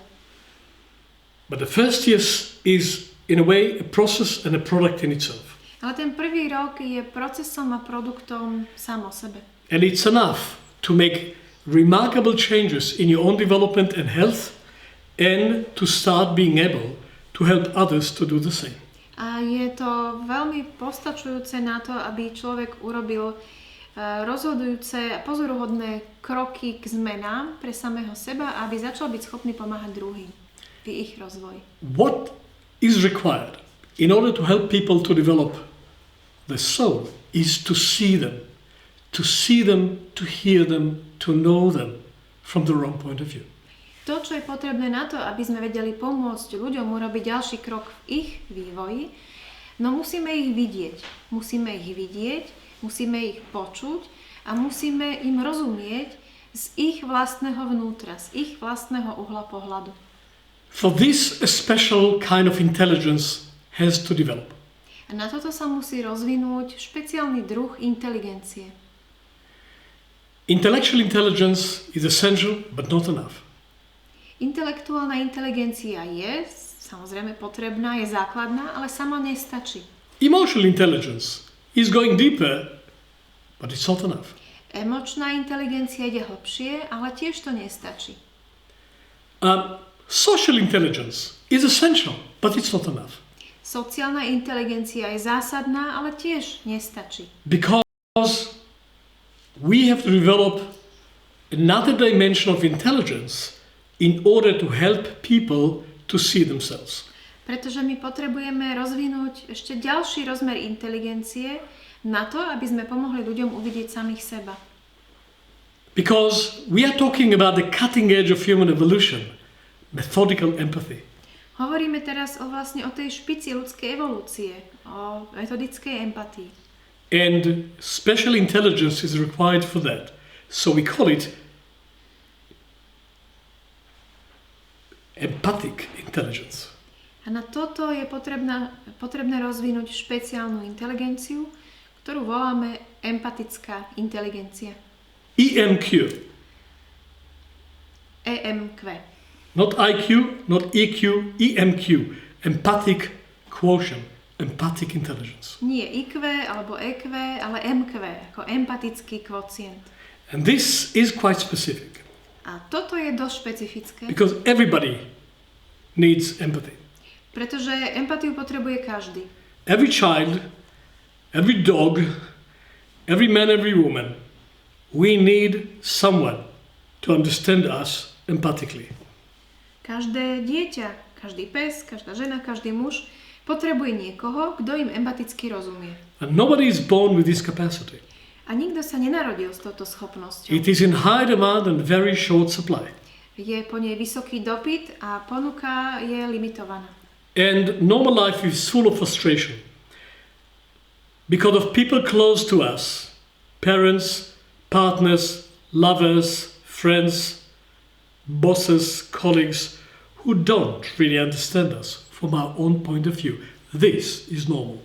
But the first year is in a way a process and a product in itself. Ale ten prvý rok je procesom a produktom sám o sebe. And it's enough to make remarkable changes in your own development and health and to start being able to help others to do the same. A je to veľmi postačujúce na to, aby človek urobil rozhodujúce a pozoruhodné kroky k zmenám pre samého seba a aby začal byť schopný pomáhať druhým v ich rozvoji. What is required in order to help people to develop the soul is to see them, to hear them, to know them from the wrong point of view. To, čo je potrebné na to, aby sme vedeli pomôcť ľuďom urobiť ďalší krok v ich vývoji, no musíme ich vidieť, musíme ich počuť a musíme im rozumieť z ich vlastného vnútra, z ich vlastného uhla pohľadu. For this, a special kind of intelligence has to develop. A na toto sa musí rozvinúť špeciálny druh inteligencie. Intellectual intelligence is essential, but not enough. Intelektuálna inteligencia je samozrejme potrebná, je základná, ale sama nestačí. Emotional intelligence is going deeper, but it's not enough. Emočná inteligencia ide hlbšie, ale tiež to nestačí. Social intelligence is essential, but it's not enough. Sociálna inteligencia je zásadná, ale tiež nestačí. Because we have to develop another dimension of intelligence in order to help people to see themselves. Pretože my potrebujeme rozvinúť ešte ďalší rozmer inteligencie na to, aby sme pomohli ľuďom uvidieť samých seba. Because we are talking about the cutting edge of human evolution, methodical empathy. Hovoríme teraz vlastne o tej špici ľudskej evolúcie, o metodickej empatii. And special intelligence is required for that. So we call it empathic intelligence. A na toto je potrebné rozvinúť špeciálnu inteligenciu, ktorú voláme empatická inteligencia. EMQ. EMQ. Not IQ, not EQ, EMQ. Empathic quotient. Empathic intelligence. Nie IQ alebo EQ, ale MQ, ako empatický kvocient. And this is quite specific. A toto je dosť špecifické. Because everybody needs empathy. Pretože empatiu potrebuje každý. Every child, every dog, every man, every woman, we need someone to understand us empathically. Každé dieťa, každý pes, každá žena, každý muž potrebuje niekoho, kto im empaticky rozumie. And nobody is born with this capacity. A nikto sa nenarodil s touto schopnosťou. It is in high demand and very short supply. Je po nej vysoký dopyt a ponuka je limitovaná. And normal life is full of frustration. Because of people close to us, parents, partners, lovers, friends, bosses, colleagues, who don't really understand us from our own point of view. This is normal.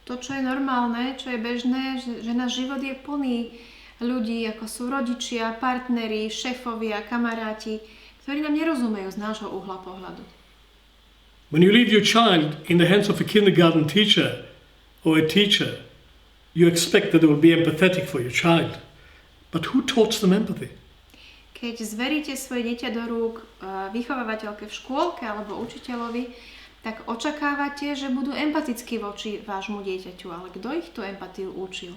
To, čo je normálne, čo je bežné, že náš život je plný ľudí, ako sú rodičia, partneri, šéfovia, kamaráti, ktorí nám nerozumejú z nášho uhla pohľadu. When you leave your child in the hands of a kindergarten teacher or a teacher, you expect that they will be empathetic for your child. But who taught them empathy? keď zveríte svoje dieťa do rúk vychovávateľke v škôlke alebo učiteľovi, tak očakávate, že budú empatickí voči vášmu dieťaťu. Ale kto ich tú empatiu učil?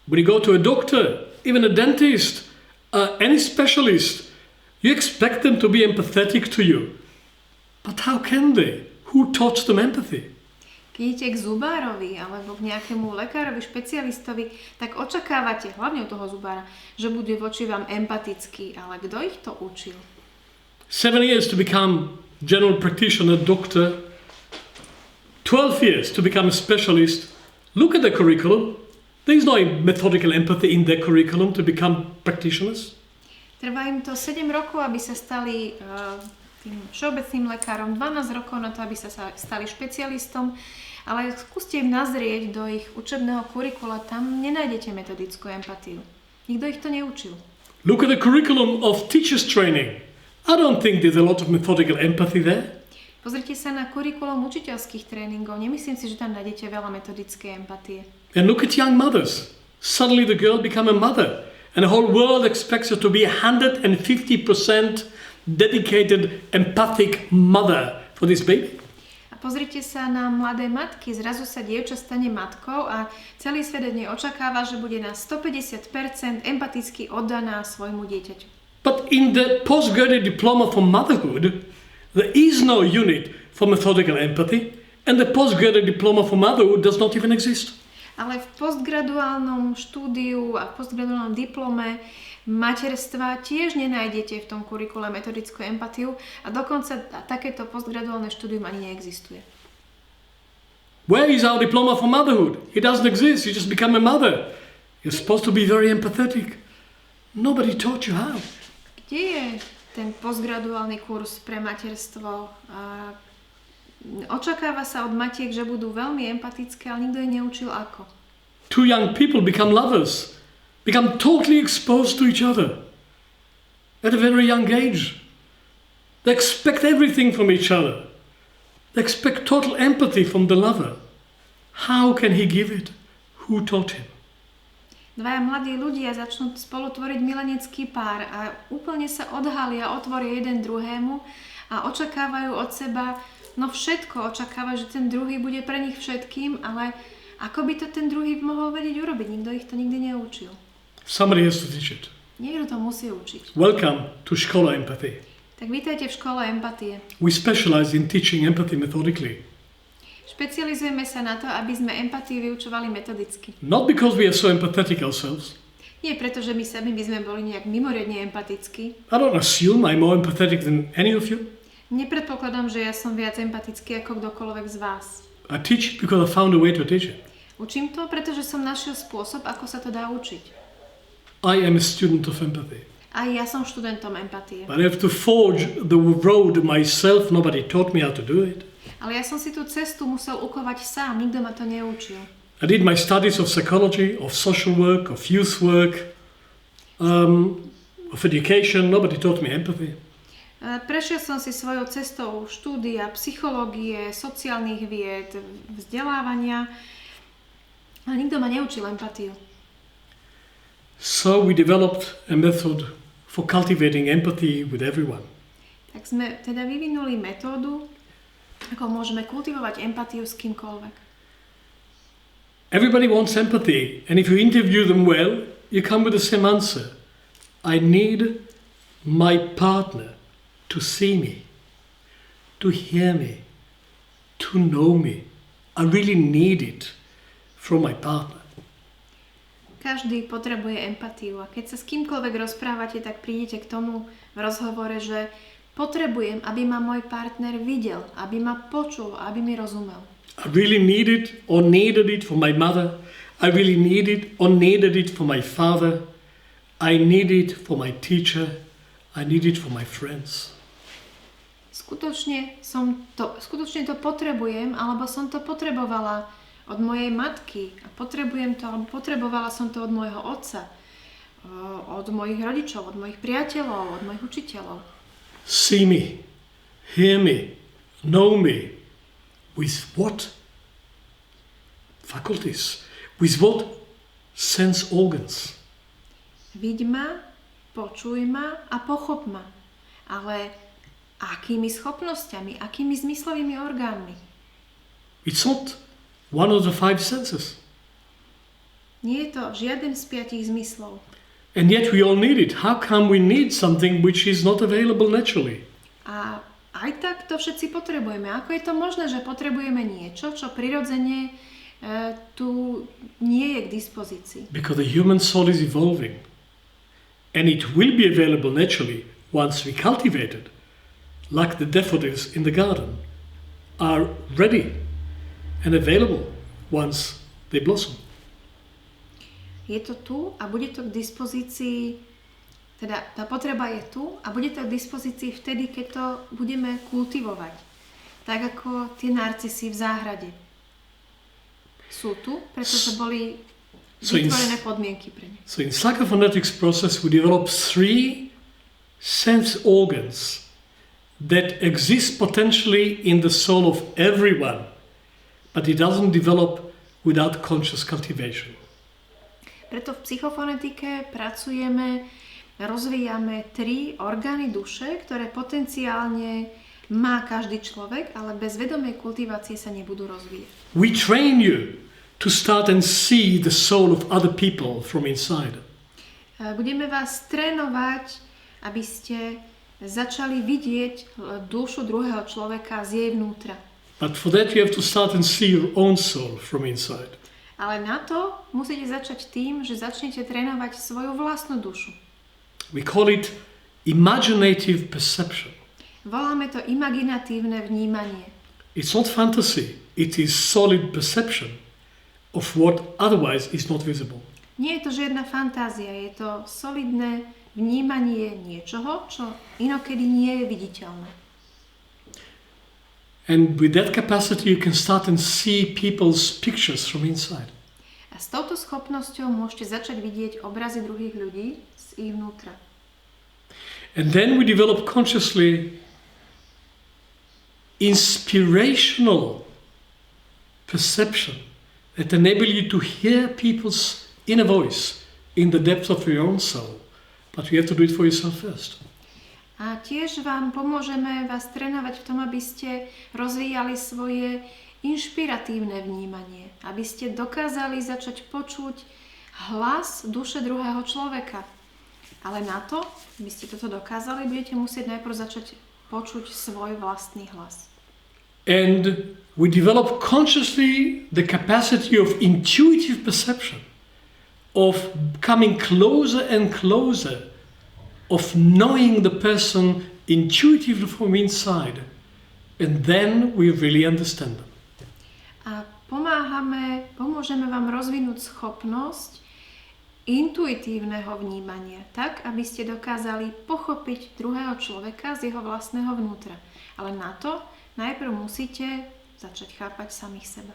When you go to a doctor, even a dentist, any specialist, you expect them to be empathetic to you. But how can they? Who taught them empathy? Keď idete k zubárovi alebo k nejakému lekárovi, špecialistovi, tak očakávate, hlavne u toho zubára, že bude voči vám empatický. Ale kto ich to učil? 7 years to become general practitioner, doctor. 12 years to become a specialist. Look at the curriculum. There is no methodical empathy in their curriculum to become practitioners. Trvá im to 7 rokov, aby sa stali tým všeobecným lekárom, 12 rokov na to, aby sa stali špecialistom, ale skúste im nazrieť do ich učebného kurikula, tam nenájdete metodickú empatiu. Nikto ich to neučil. Look at the curriculum of teachers training. I don't think there's a lot of methodical empathy there. Pozrite sa na kurikulum učiteľských tréningov. Nemyslím si, že tam nájdete veľa metodickej empatie. And look at young mothers. Suddenly the girl become a mother. And the whole world expects her to be 150% dedicated, empathic mother for this baby. A pozrite sa na mladé matky. Zrazu sa dievča stane matkou a celý svet od nej očakáva, že bude na 150% empaticky oddaná svojmu dieťaťu. But in the postgraduate diploma for motherhood, there is no unit for methodical empathy, and the postgraduate diploma for motherhood does not even exist. Ale v postgraduálnom štúdiu a v postgraduálnom diplome materstva tiež nenájdete v tom kurikule metodickú empatiu a dokonca takéto postgraduálne štúdium ani neexistuje. Where is our diploma for motherhood? It doesn't exist. You just become a mother. You're supposed to be very empathetic. Nobody taught you how. Kde je ten postgraduálny kurz pre materstvo? Očakáva sa od matiek, že budú veľmi empatické, ale nikto ich neučil ako. Two young people become lovers, become totally exposed to each other at a very young age. They expect everything from each other. They expect total empathy from the lover. How can he give it? Who taught him? Dvaja mladí ľudia začnú spolu tvoriť milenecký pár a úplne sa odhalia, otvoria jeden druhému a očakávajú od seba všetko. Očakávajú, že ten druhý bude pre nich všetkým, ale ako by to ten druhý mohol vedieť urobiť? Nikto ich to nikdy neučil. Somebody has to teach it. Niekto to musí učiť. Welcome to Škola Empathy. Tak vítajte v škole empatie. We specialize in teaching empathy methodically. Špecializujeme sa na to, aby sme empatiu vyučovali metodicky. Not because we are so empathetic ourselves. Nie preto, že my sami by sme boli nejak mimoriadne empatickí. I don't assume I'm more empathetic than any of you. Nepredpokladám, že ja som viac empatický ako kdokoľvek z vás. I teach it because I found a way to teach it. Učím to, pretože som našiel spôsob, ako sa to dá učiť. I am a student of empathy. A ja som študentom empatie. But I have to forge the road myself. Nobody taught me how to do it. Ale ja som si tú cestu musel ukovať sám, nikto ma to neučil. I did my studies of psychology, of social work, of youth work, of education. Nobody taught me empathy. Prešiel som si svojou cestou štúdia, psychológie, sociálnych vied, vzdelávania, ale nikto ma neučil empatiu. So we developed a method for cultivating empathy with everyone. Tak sme teda vyvinuli metódu, ako môžeme kultivovať empatiu s kýmkoľvek. Everybody wants empathy, and if you interview them well, you come with the same answer. I need my partner to see me, to hear me, to know me. I really need it from my partner. Každý potrebuje empatiu a keď sa s kýmkoľvek rozprávate, tak prídete k tomu v rozhovore, že potrebujem, aby ma môj partner videl, aby ma počul, aby mi rozumel. I really need it or needed it for my mother. I really need it or needed it for my father. I need it for my teacher. I need it for my friends. Skutočne to potrebujem, alebo som to potrebovala od mojej matky a potrebujem to, alebo potrebovala som to od môjho otca, od mojich rodičov, od mojich priateľov, od mojich učiteľov. See me, hear me, know me. With what faculties? With what sense organs? Vidť ma, počuj ma a pochop ma. Ale akými schopnosťami, akými zmyslovými orgánmi? It's not one of the five senses. Nie je to žiaden z 5 zmyslov. And yet we all need it. How come we need something which is not available naturally? A aj tak to všetci potrebujeme. Ako je to možné, že potrebujeme niečo, čo prirodzene tu nie je k dispozícii? Because the human soul is evolving. And it will be available naturally once we cultivate it, like the daffodils in the garden are ready and available once they blossom. Je to tu a bude to k dispozícii, teda tá potreba je tu a bude to k dispozícii vtedy, keď to budeme kultivovať. Tak ako tie narcisy v záhrade. Sú tu, pretože boli vytvorené podmienky pre ne. So in psychophonetics process we develop 3 sense organs that exist potentially in the soul of everyone, but it doesn't develop without conscious cultivation. Preto v psychofonetike pracujeme, rozvíjame 3 orgány duše, ktoré potenciálne má každý človek, ale bez vedomej kultivácie sa nebudú rozvíjať. We train you to start and see the soul of other people from inside. Budeme vás trénovať, aby ste začali vidieť dušu druhého človeka z jej vnútra. But for that you have to start and see your own soul from inside. Ale na to musíte začať tým, že začnete trénovať svoju vlastnú dušu. We call it imaginative perception. Voláme to imaginatívne vnímanie. It's not fantasy, it is solid perception of what otherwise is not visible. Nie je to žiadna fantázia, je to solidné vnímanie niečoho, čo inokedy nie je viditeľné. And with that capacity you can start and see people's pictures from inside. A s touto schopnosťou môžete začať vidieť obrazy druhých ľudí z ich vnútra. And then we develop consciously inspirational perception that enable you to hear people's inner voice in the depth of your own soul. But you have to do it for yourself first. A tiež vám pomôžeme vás trénovať v tom, aby ste rozvíjali svoje inšpiratívne vnímanie. Aby ste dokázali začať počuť hlas duše druhého človeka. Ale na to, aby ste toto dokázali, budete musieť najprv začať počuť svoj vlastný hlas. And we develop consciously the capacity of intuitive perception, of coming closer and closer, of knowing the person intuitively from inside, and then we really understand them. A pomôžeme vám rozvinúť schopnosť intuitívneho vnímania, tak, aby ste dokázali pochopiť druhého človeka z jeho vlastného vnútra. Ale na to najprv musíte začať chápať samých seba.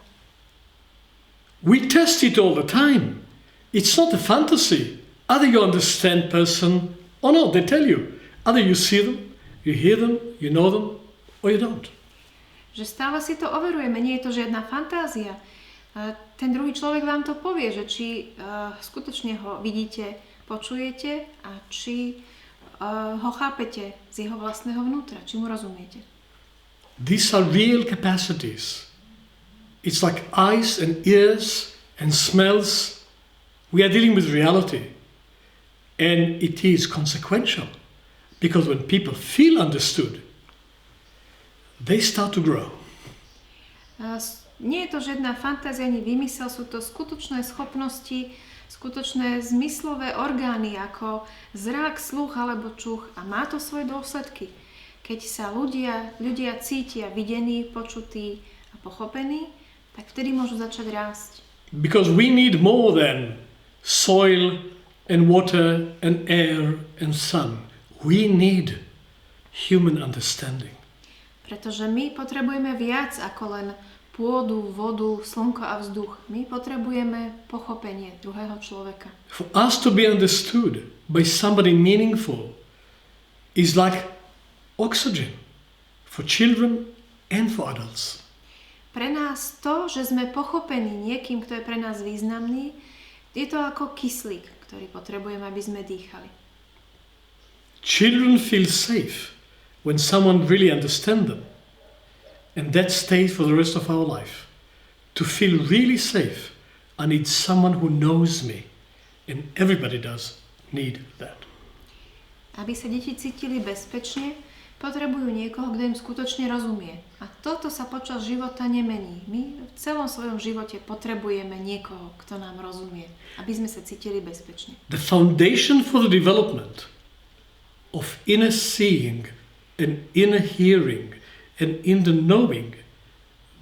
We test it all the time. It's not a fantasy. Either you understand person or not, they tell you. Either you see them, you hear them, you know them, or you don't. Že stále si to overujeme, nie je to žiadna fantázia. Ten druhý človek vám to povie, že či skutočne ho vidíte, počujete a či ho chápete z jeho vlastného vnútra, či mu rozumiete. These are real capacities. It's like eyes and ears and smells. We are dealing with reality. And it is consequential. Because when people feel understood, they start to grow. Nie je to žiadna fantázia ani výmysel, sú to skutočné schopnosti, skutočné zmyslové orgány ako zrak, sluch alebo čuch a má to svoje dôsledky. Keď sa ľudia cítia videní, počutí a pochopení, tak vtedy môžu začať rásť. Because we need more than soil and water and air and sun. We need human understanding. Pretože my potrebujeme viac ako len pôdu, vodu, slnko a vzduch. My potrebujeme pochopenie druhého človeka. For us to be understood by somebody meaningful is like oxygen for children and for adults. Pre nás to, že sme pochopení niekým, kto je pre nás významný, je to ako kyslík, ktorý potrebujeme, aby sme dýchali. Children feel safe when someone really understands them. And that stays for the rest of our life. To feel really safe, I need someone who knows me. And everybody does need that. Aby sa deti cítili bezpečne, potrebujú niekoho, kto im skutočne rozumie. A toto sa počas života nemení. My v celom svojom živote potrebujeme niekoho, kto nám rozumie, aby sme sa cítili bezpečne. The foundation for the development of inner seeing and inner hearing and inner knowing,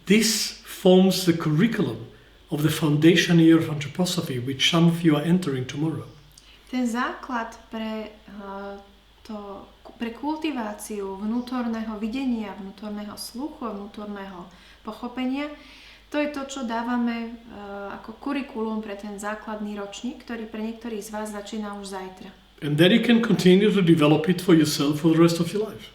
this forms the curriculum of the foundation year of anthroposophy, which some of you are entering tomorrow. Ten základ pre kultiváciu vnútorného videnia, vnútorného sluchu a vnútorného pochopenia, to je to, čo dávame ako kurikulum pre ten základný ročník, ktorý pre niektorých z vás začína už zajtra. And then you can continue to develop it for yourself for the rest of your life.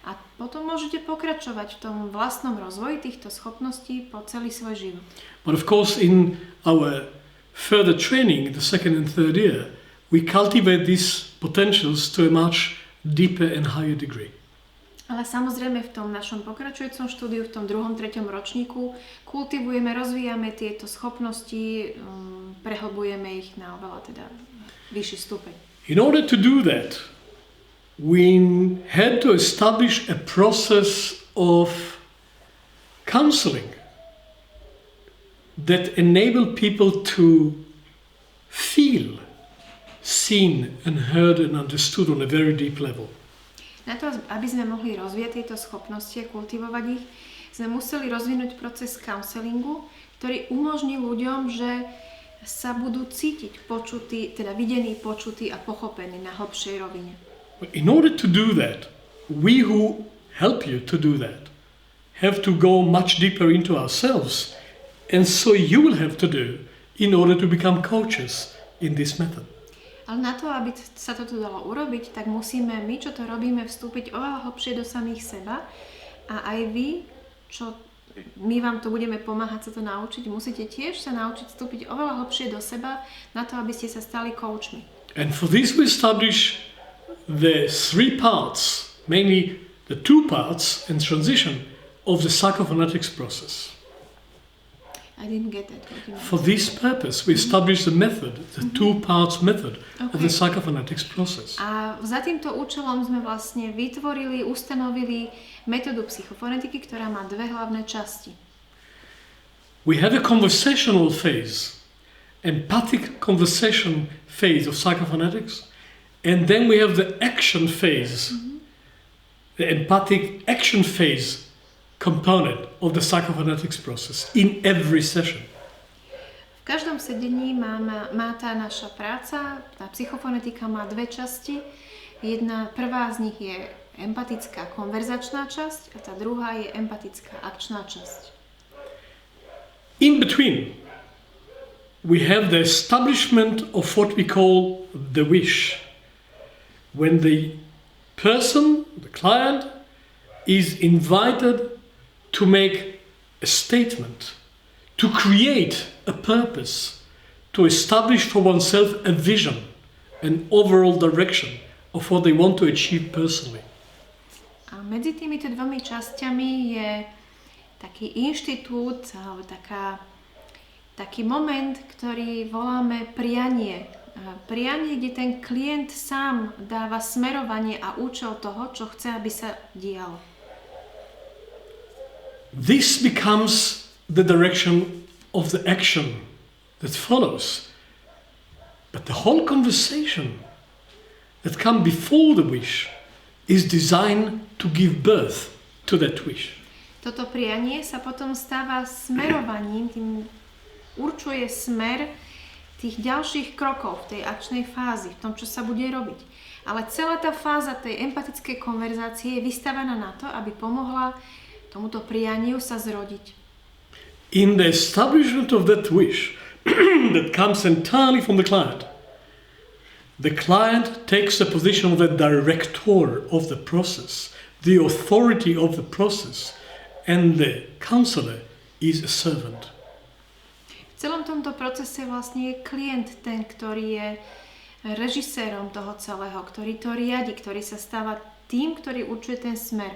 A potom môžete pokračovať v tom vlastnom rozvoji týchto schopností po celý svoj život. But of course, in our further training, the second and third year, we cultivate these potentials to a much deeper and higher degree. Ale samozrejme v tom našom pokračujúcom štúdiu, v tom 2., 3. ročníku kultivujeme, rozvíjame tieto schopnosti, prehlbujeme ich na oveľa teda vyšší stupeň. In order to do that, we had to establish a process of counseling that enabled people to feel seen and heard and understood on a very deep level. Na to, aby sme mohli rozvíjať tieto schopnosti a kultivovať ich, sme museli rozvinúť proces counselingu, ktorý umožní ľuďom, že sa budú cítiť počutí, teda videní, počutí a pochopení na hlbšej rovine. But in order to do that, we who help you to do that have to go much deeper into ourselves, and so you will have to do in order to become coaches in this method. Ale na to, aby sa toto dalo urobiť, tak musíme my, čo to robíme, vstúpiť oveľa hlbšie do samých seba a aj vy, čo my vám to budeme pomáhať sa to naučiť, musíte tiež sa naučiť vstúpiť oveľa hlbšie do seba na to, aby ste sa stali coachmi. And for this we establish the 3 parts, mainly the 2 parts and transition of the psychophonetics process. I didn't get that. For this purpose, we establish the method, the 2 parts method of the psychophonetics process. A za týmto účelom sme vlastne vytvorili, ustanovili metódu psychofonetiky, ktorá má 2 hlavné časti. We have a conversational phase, empathic conversation phase of psychophonetics, and then we have the action phase, the empathic action phase component of the psychophonetics process in every session. V každom sedení má tá naša práca, tá psychofonetika má 2 časti. Prvá z nich je empatická konverzačná časť a tá druhá je empatická akčná časť. In between, we have the establishment of what we call the wish. When the person, the client, is invited to make a statement, to create a purpose, to establish for oneself a vision, an overall direction of what they want to achieve personally. A medzi týmito 2 časťami je taký inštitút, alebo taký moment, ktorý voláme prianie. Prianie, kde ten klient sám dáva smerovanie a účel toho, čo chce, aby sa dialo. This becomes the direction of the action that follows. But the whole conversation that comes before the wish is designed to give birth to that wish. Toto prianie sa potom stáva smerovaním, tým určuje smer tých ďalších krokov v tej akčnej fázi, v tom, čo sa bude robiť. Ale celá tá fáza tej empatickej konverzácie je vystavená na to, aby pomohla tomuto prianiu sa zrodiť. In the establishment of that wish that comes entirely from the client takes the position of the director of the process, the authority of the process, and the counselor is a servant. V celom tomto procese vlastne je klient ten, ktorý je režisérom toho celého, ktorý to riadi, ktorý sa stáva tým, ktorý určuje ten smer.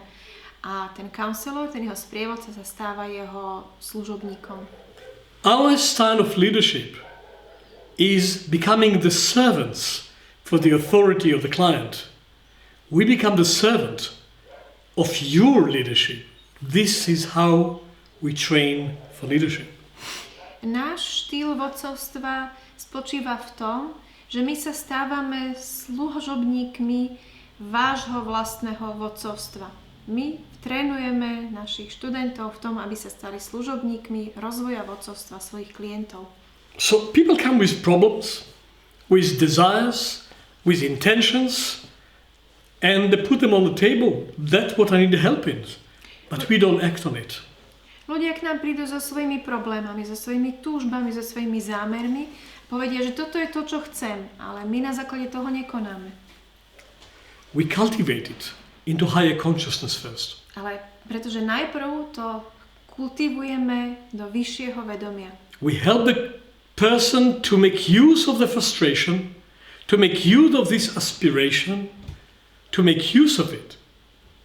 A ten counselor, ten jeho sprievodca sa stáva jeho služobníkom. Our style of leadership is becoming the servants for the authority of the client. We become the servant of your leadership. This is how we train for leadership. Náš štýl vodcovstva spočíva v tom, že my sa stávame služobníkmi vášho vlastného vodcovstva. My trénujeme našich študentov v tom, aby sa stali služobníkmi rozvoja vodcovstva svojich klientov. So people come with problems, with desires, with intentions, and they put them on the table. That's what I need help in. But we don't act on it. Ľudia k nám prídu so svojimi problémami, so svojimi túžbami, so svojimi zámermi. Povedia, že toto je to, čo chcem, ale my na základe toho nekonáme. We cultivate it into higher consciousness first. Ale pretože najprv to kultivujeme do vyššieho vedomia. We help the person to make use of the frustration, to make use of this aspiration, to make use of it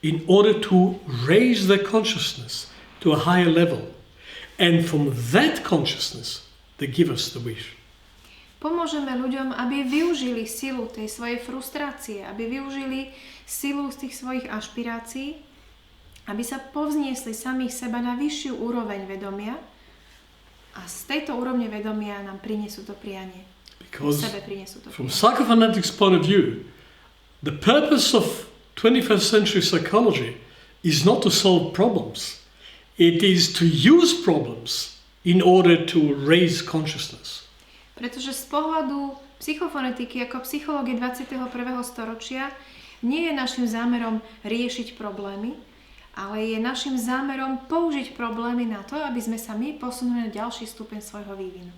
in order to raise their consciousness to a higher level. And from that consciousness, they give us the wish. Pomôžeme ľuďom, aby využili silu tej svojej frustrácie, aby využili silu z tých svojich ašpirácií, aby sa povzniesli samých seba na vyššiu úroveň vedomia a z tejto úrovne vedomia nám prinesú to prianie. Because Sebe prinesú to from prianie. psychophonetics point of view, the purpose of 21st century psychology is not to solve problems. It is to use problems in order to raise consciousness. Pretože z pohľadu psychofonetiky ako psychológie 21. storočia nie je našim zámerom riešiť problémy, ale je našim zámerom použiť problémy na to, aby sme sa my posunuli na ďalší stupeň svojho vývinu.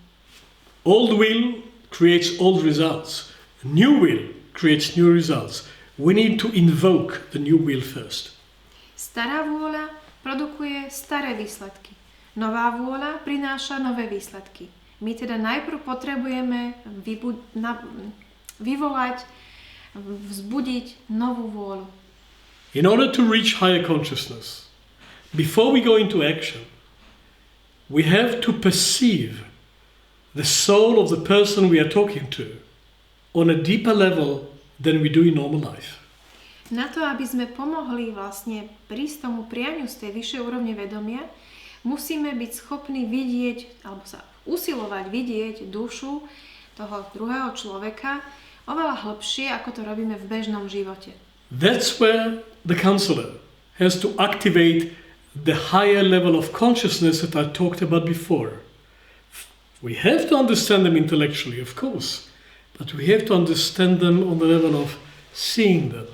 Old will creates old results. New will creates new results. We need to invoke the new will first. Stará vôľa produkuje staré výsledky. Nová vôľa prináša nové výsledky. My teda najprv potrebujeme vyvolať, vzbudiť novú vôľu. In order to reach higher consciousness, before we go into action, we have to perceive the soul of the person we are talking to on a deeper level than we do in normal life. Na to, aby sme pomohli vlastne prísť tomu prianiu z tej vyššej úrovne vedomia, musíme byť schopní vidieť, alebo sa usilovať vidieť dušu toho druhého človeka oveľa hlbšie, ako to robíme v bežnom živote. That's where the counselor has to activate the higher level of consciousness that I talked about before. We have to understand them intellectually, of course, but we have to understand them on the level of seeing them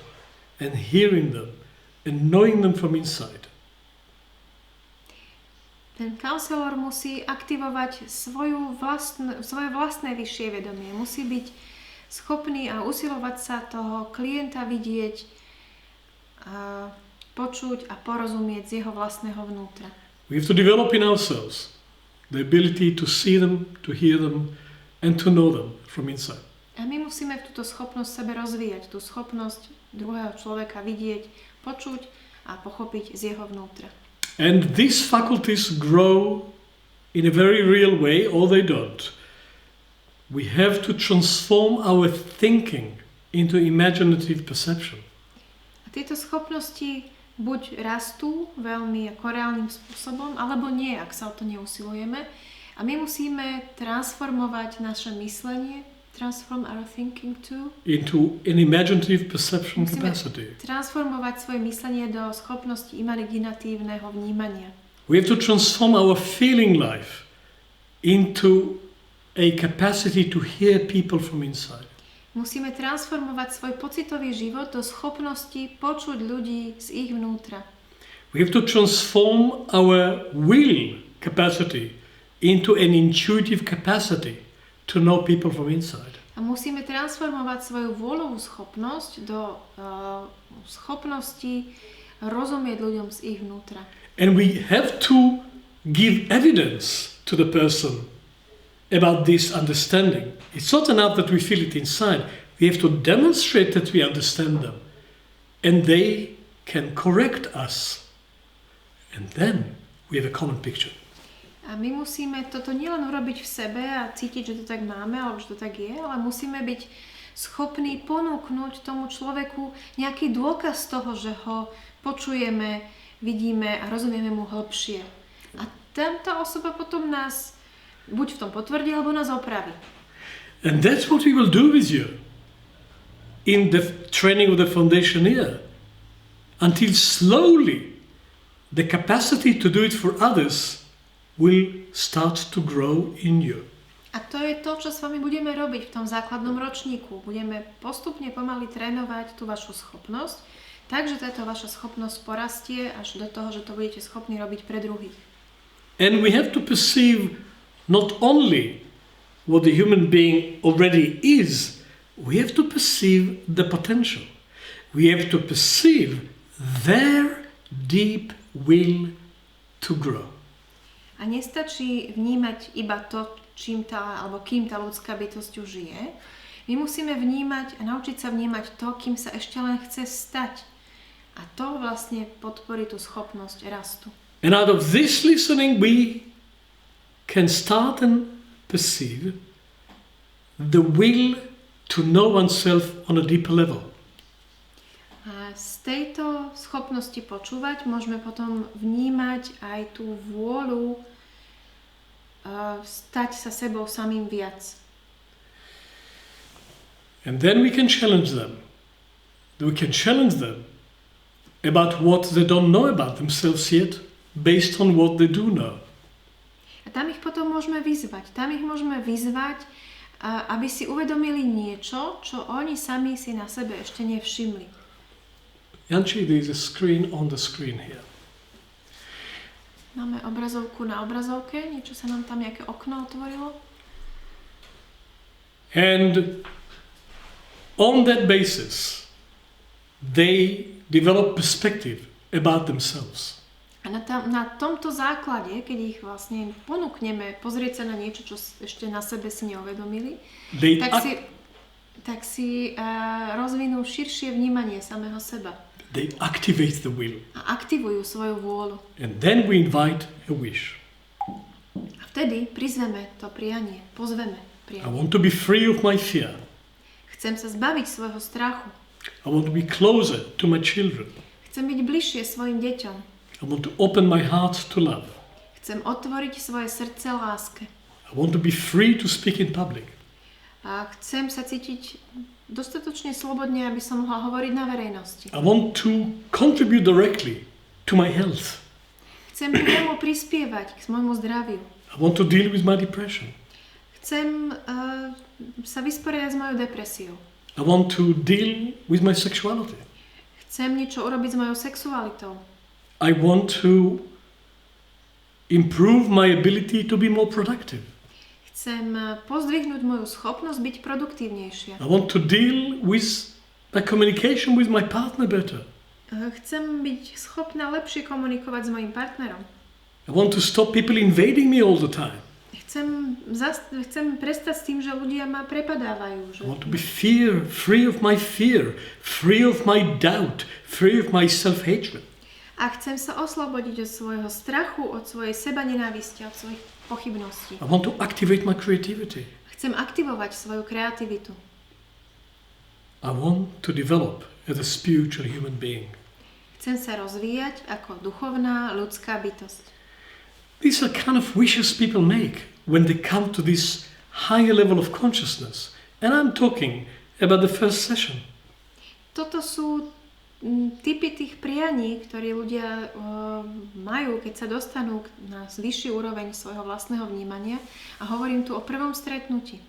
and hearing them and knowing them from inside. Ten counselor musí aktivovať svoje vlastné vyššie vedomie. Musí byť schopný a usilovať sa toho klienta vidieť, a počuť a porozumieť z jeho vlastného vnútra. We have to develop in ourselves the ability to see them, to hear them and to know them from inside. A my musíme túto schopnosť sebe rozvíjať, tú schopnosť druhého človeka vidieť, počuť a pochopiť z jeho vnútra. And these faculties grow in a very real way, or they don't. We have to transform our thinking into imaginative perception. A tieto schopnosti buď rastú veľmi ako reálnym spôsobom, alebo nie, ak sa o to neusilujeme. A my musíme transformovať naše myslenie, transform our thinking into an imaginative perception capacity. Transformovať svoje myslenie do schopnosti imaginatívneho vnímania. We have to transform our feeling life into a capacity to hear people from inside. Musíme transformovať svoj pocitový život do schopnosti počuť ľudí z ich vnútra. We have to transform our will capacity into an intuitive capacity to know people from inside. A musíme transformovať svoju vôľovú schopnosť do schopnosti rozumieť ľuďom z ich vnútra. And we have to give evidence to the person about this understanding It's not enough that we feel it inside. We have to demonstrate that we understand them. And they can correct us. And then we have a common picture. A my musíme toto nielen urobiť v sebe a cítiť, že to tak máme, alebo že to tak je, ale musíme byť schopní ponúknuť tomu človeku nejaký dôkaz toho, že ho počujeme, vidíme a rozumieme mu hlbšie. A tá osoba potom nás buď v tom potvrdí, alebo nás opraví. And that's what we will do with you in the training of the foundation year. Until slowly the capacity to do it for others will start to grow in you. A to je to, čo s vami budeme robiť v tom základnom ročníku. Budeme postupne pomaly trénovať tú vašu schopnosť, takže táto vaša schopnosť porastie až do toho, že to budete schopní robiť pre druhých. And we have to perceive not only what the human being already is, we have to perceive the potential. We have to perceive their deep will to grow. A nestačí vnímať iba to, kým tá ľudská bytosť už je. My musíme vnímať a naučiť sa vnímať to, kým sa ešte len chce stať. A to vlastne podporí tú schopnosť rastu. And out of this listening we can start and perceive the will to know oneself on a deeper level. A z tejto schopnosti počúvať môžeme potom vnímať aj tú vôľu stať sa sebou samým viac. And then we can challenge them. We can challenge them about what they don't know about themselves yet, based on what they do know. A tam ich potom môžeme vyzvať. Aby si uvedomili niečo, čo oni sami si na sebe ešte nevšimli. Janči, there is a screen on the screen here. Máme obrazovku na obrazovke, niečo sa nám tam, nejaké okno otvorilo. And on that basis, they develop perspective about themselves. A na tomto základe, keď ich vlastne ponúkneme pozrieť sa na niečo, čo ešte na sebe si neuvedomili, tak si rozvinú širšie vnímanie samého seba. They activate the will. A aktivujú svoju vôľu. And then we invite a wish. A vtedy prizveme to prianie, pozveme prianie. I want to be free of my fear. Chcem sa zbaviť svojho strachu. I want to be closer to my children. Chcem byť bližšie svojim deťom. I want to open my heart to love. Chcem otvoriť svoje srdce láske. I want to be free to speak in public. A chcem sa cítiť dostatočne slobodne, aby som mohla hovoriť na verejnosti. I want to contribute directly to my health. Chcem priamo prispievať k môjmu zdraviu. I want to deal with my depression. Chcem sa vysporiadať s mojou depresiou. I want to deal with my sexuality. Chcem niečo urobiť s mojou sexualitou. I want to improve my ability to be more productive. Chcem pozdvihnúť moju schopnosť byť produktívnejšia. I want to deal with my communication with my partner better. Chcem byť schopná lepšie komunikovať s mojim partnerom. I want to stop people invading me all the time. Chcem prestať s tým, že ľudia ma prepadávajú. I want to be free of my fear, free of my doubt, free of my self-hatred. A chcem sa oslobodiť od svojho strachu, od svojej sebanenávisti, od svojich pochybností. I want to activate my creativity. Chcem aktivovať svoju kreativitu. I want to develop as a spiritual human being. Chcem sa rozvíjať ako duchovná ľudská bytosť. These are kind of wishes people make when they come to this higher level of consciousness. And I'm talking about the first session. Toto sú typy tých prianí, ktoré ľudia majú, keď sa dostanú na vyšší úroveň svojho vlastného vnímania. A hovorím tu o prvom stretnutí.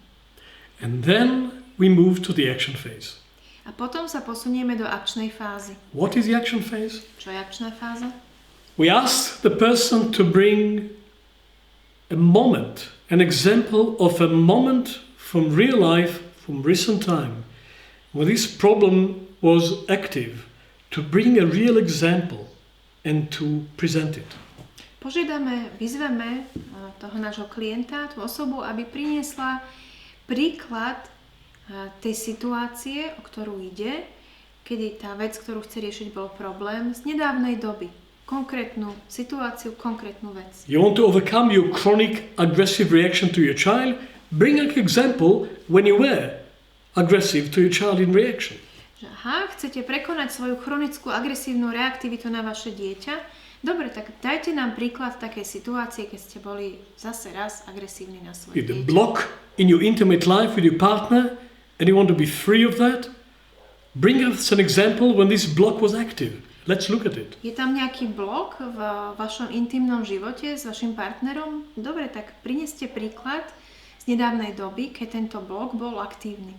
And then we move to the action phase. A potom sa posunieme do akčnej fázy. What is the action phase? Čo je akčná fáza? We ask the person to bring a moment, an example of a moment from real life, from recent time, where this problem was active, to bring a real example and to present it. Vyzveme toho nášho klienta, tú osobu, aby priniesla príklad tej situácie, o ktorú ide, kedy tá vec, ktorú chce riešiť, bol problém z nedávnej doby. Konkrétnu situáciu, konkrétnu vec. You want to overcome your chronic aggressive reaction to your child? Bring an example when you were aggressive to your child in reaction. Že chcete prekonať svoju chronickú agresívnu reaktivitu na vaše dieťa? Dobre, tak dajte nám príklad takej situácie, keď ste boli zase raz agresívni na svoje If the dieťa. block in your intimate life with your partner and you want to be free of that, bring us an example when this block was active. Let's look at it. Je tam nejaký blok v vašom intimnom živote s vašim partnerom? Dobre, tak prineste príklad z nedávnej doby, keď tento blok bol aktívny.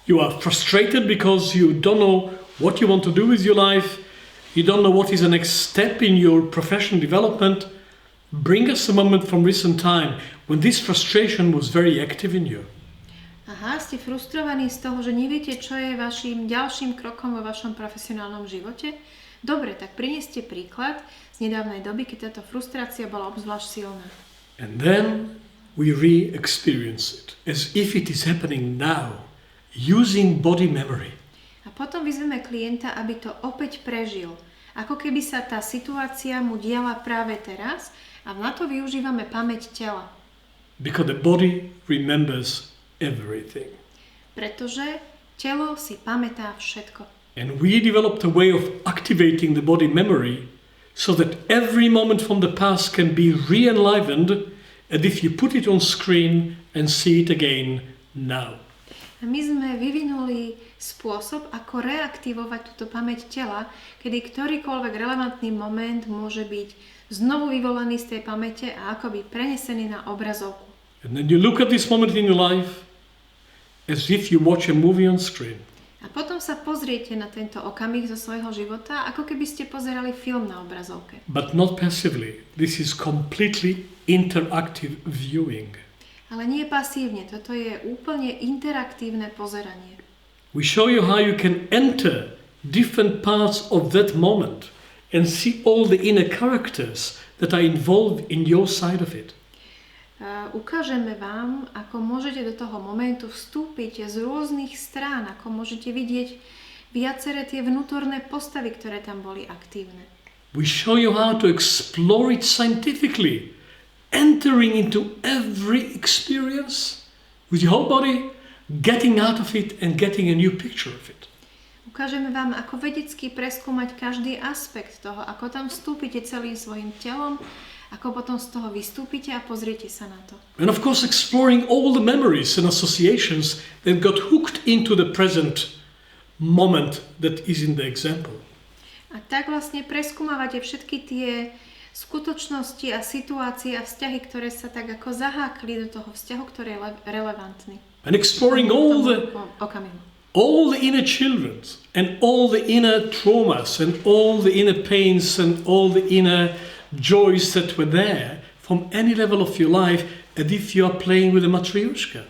You are frustrated because you don't know what you want to do with your life. You don't know what is the next step in your professional development. Bring us a moment from recent time when this frustration was very active in you. Ste frustrovaní z toho, že neviete, čo je vašim ďalším krokom vo vašom profesionálnom živote? Dobre, tak prineste príklad z nedávnej doby, keď táto frustrácia bola obzvlášť silná. And then we re-experience it as if it is happening now, using body memory. A potom vyzveme klienta, aby to opäť prežil. Ako keby sa tá situácia mu diala práve teraz a na to využívame pamäť tela. Because the body remembers everything. Pretože telo si pamätá všetko. And we developed a way of activating the body memory so that every moment from the past can be re-enlivened as if you put it on screen and see it again now. A my sme vyvinuli spôsob, ako reaktivovať túto pamäť tela, kedy ktorýkoľvek relevantný moment môže byť znovu vyvolaný z tej pamäte a akoby prenesený na obrazovku. And then you look at this moment in your life as if you watch a movie on screen. A potom sa pozriete na tento okamih zo svojho života, ako keby ste pozerali film na obrazovke. But not passively. This is completely interactive viewing. Ale nie pasívne, toto je úplne interaktívne pozeranie. We show you how you can enter different parts of that moment and see all the inner characters that are involved in your side of it. Ukážeme vám, ako môžete do toho momentu vstúpiť z rôznych strán, ako môžete vidieť viaceré tie vnútorné postavy, ktoré tam boli aktívne. We show you how to explore it scientifically, entering into every experience with your whole body, getting out of it and getting a new picture of it. Ukážeme vám, ako vedecky preskúmať každý aspekt toho, ako tam vstúpite celým svojim telom, ako potom z toho vystúpite a pozriete sa na to. And of course exploring all the memories and associations that got hooked into the present moment that is in the example. A tak vlastne preskúmavate všetky tie skutočnosti a situácie a vzťahy, ktoré sa tak ako zahákli do toho vzťahu, ktorý je relevantný. And exploring all the inner children and all the inner traumas and all the inner pains and all the inner joys that were there from any level of your life as if you are playing with a matryoshka.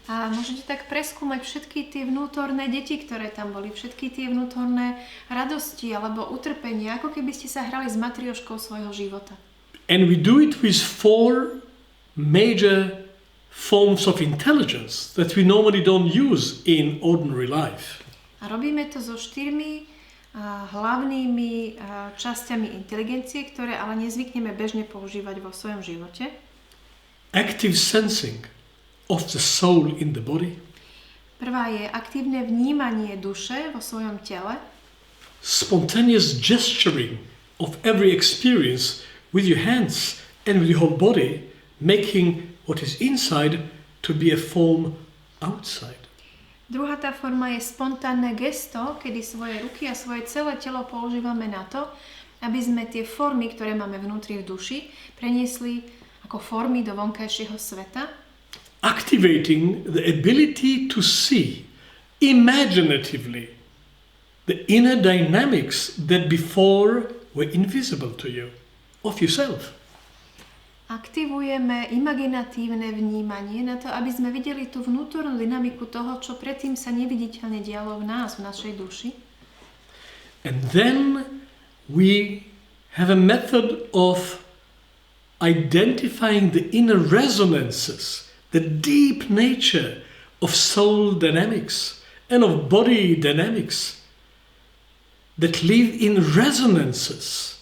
A môžete tak preskúmať všetky tie vnútorné deti, ktoré tam boli, všetky tie vnútorné radosti alebo utrpenia, ako keby ste sa hrali s matrioškou svojho života. And we do it with 4 major forms of intelligence that we normally don't use in ordinary life. A robíme to so 4 hlavnými časťami inteligencie, ktoré ale nezvykneme bežne používať vo svojom živote. Active sensing of the soul in the body. Prvá je aktívne vnímanie duše vo svojom tele. Spontaneous gesturing of every experience with your hands and with your whole body, making what is inside to be a form outside. Druhá tá forma je spontánne gesto, kedy svoje ruky a svoje celé telo používame na to, aby sme tie formy, ktoré máme vnútri v duši, preniesli ako formy do vonkajšieho sveta. Activating the ability to see imaginatively the inner dynamics that before were invisible to you, of yourself. Aktivujeme imaginatívne vnímanie na to, aby sme videli tú vnútornú dynamiku toho, čo predtým sa neviditeľne dialo v nás, v našej duši. And then we have a method of identifying the inner resonances the deep nature of soul dynamics and of body dynamics that live in resonances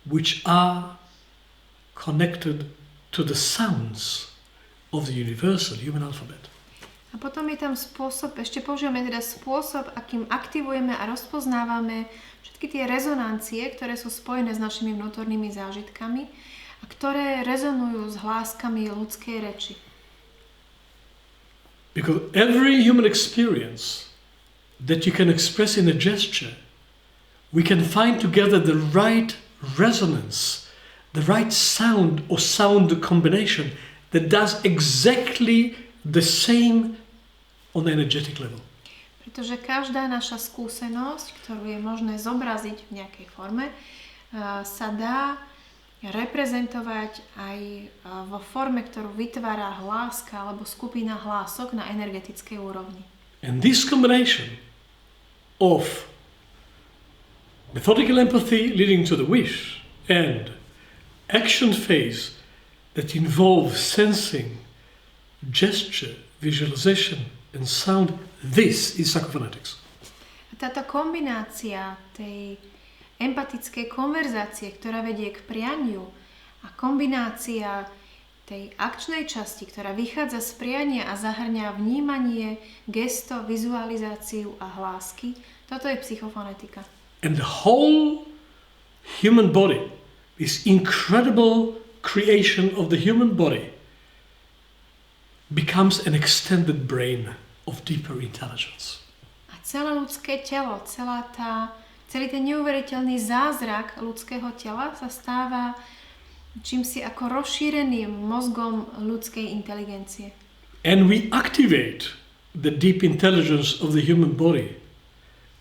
which are connected to the sounds of the universal human alphabet. A potom je tam spôsob, ešte používame teda spôsob, akým aktivujeme a rozpoznávame všetky tie rezonancie, ktoré sú spojené s našimi vnútornými zážitkami a ktoré rezonujú s hláskami ľudskej reči. Because every human experience that you can express in a gesture, we can find together the right resonance, the right sound or sound combination that does exactly the same on the energetic level. Pretože každá naša skúsenosť, ktorú je možné zobraziť v nejakej forme, sa dá reprezentovať aj vo forme, ktorú vytvára hláska alebo skupina hlások na energetickej úrovni. And this combination of methodical empathy leading to the wish and action phase that involves sensing, gesture, visualization and sound, this is psychophonetics. Táto kombinácia tej empatickej konverzácie, ktorá vedie k prianiu, a kombinácia tej akčnej časti, ktorá vychádza z priania a zahrňa vnímanie, gesto, vizualizáciu a hlásky, toto je psychofonetika. And the whole human body, this incredible creation of the human body, becomes an extended brain of deeper intelligence. A celé ľudské telo, celý ten neuveriteľný zázrak ľudského tela sa stáva čímsi ako rozšíreným mozgom ľudskej inteligencie. And we activate the deep intelligence of the human body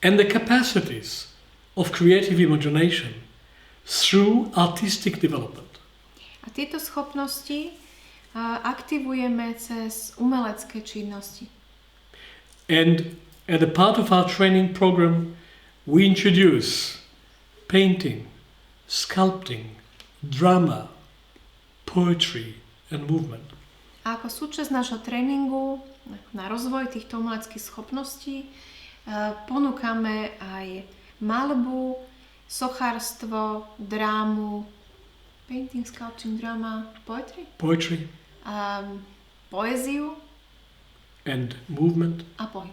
and the capacities of creative imagination through artistic development. A tieto schopnosti aktivujeme cez umelecké činnosti. And as a part of our training program, we introduce painting, sculpting, drama, poetry and movement. A ako súčasť nášho tréningu na rozvoj týchto umeleckých schopností ponúkame aj maľbu, sochárstvo, drámu, painting, sculpting, drama, poetry, poéziu and movement. A pohyb.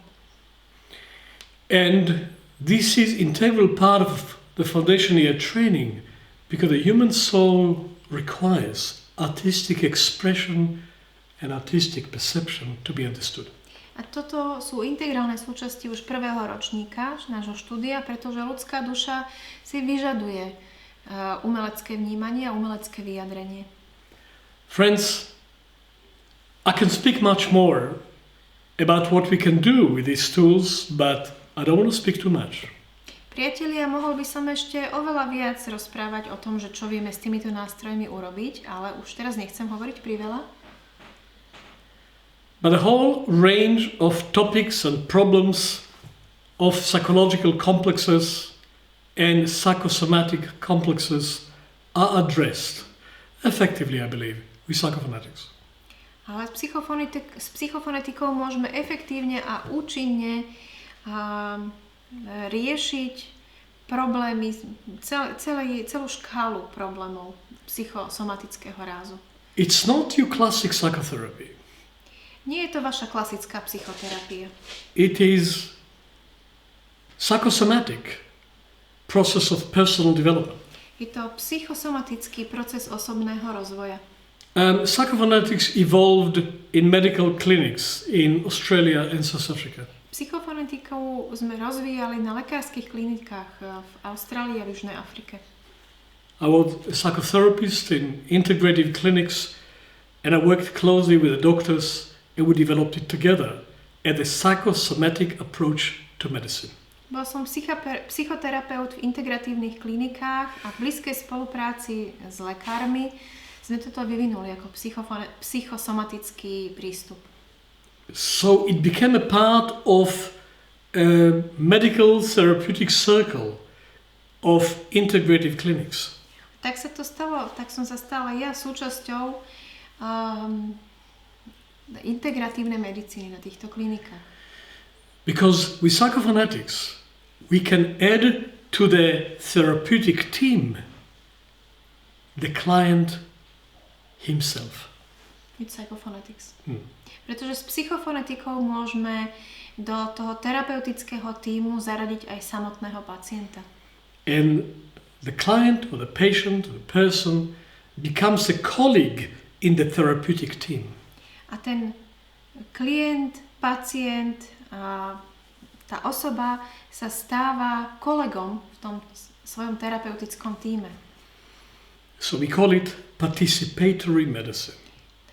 And this is integral part of the foundation year training because the human soul requires artistic expression and artistic perception to be understood. A toto sú integrálne súčasti už prvého ročníka nášho štúdia, pretože ľudská duša si vyžaduje umelecké vnímanie a umelecké vyjadrenie. Friends, I can speak much more about what we can do with these tools, but I don't want to speak too much. Priatelia, mohol by som ešte oveľa viac rozprávať o tom, že čo vieme s týmito nástrojmi urobiť, ale už teraz nechcem hovoriť priveľa. But the whole range of topics and problems of psychological complexes and psychosomatic complexes are addressed effectively, I believe, with psychophonetics. Ale s psychofonetikou môžeme efektívne a účinne riešiť problémy, celú škálu problémov psychosomatického rázu. It's not your classic psychotherapy. Nie je to vaša klasická psychoterapia. It is psychosomatic process of personal development. Je to psychosomatický proces osobného rozvoja. Psychophonetics evolved in medical clinics in Australia and South Africa. Psychofonetiku sme rozvíjali na lekárskych klinikách v Austrálii a v Južnej Afrike. I was a psychotherapist in integrative clinics and I worked closely with the doctors and we developed it together as a psychosomatic approach to medicine. Bol som psychoterapeut v integratívnych klinikách a v blízkej spolupráci s lekármi sme toto vyvinuli ako psychosomatický prístup. So it became a part of a medical therapeutic circle of integrative clinics. Tak som sa stala ja súčasťou integratívnej medicíny na týchto klinikách. Because with psychophonetics, we can add to the therapeutic team the client himself. With psychophonetics. Pretože s psychofonetikou môžeme do toho terapeutického tímu zaradiť aj samotného pacienta. And the client or the patient or the person becomes a colleague in the therapeutic team. A ten klient, pacient, tá osoba sa stáva kolegom v tom svojom terapeutickom tíme. So we call it participatory medicine.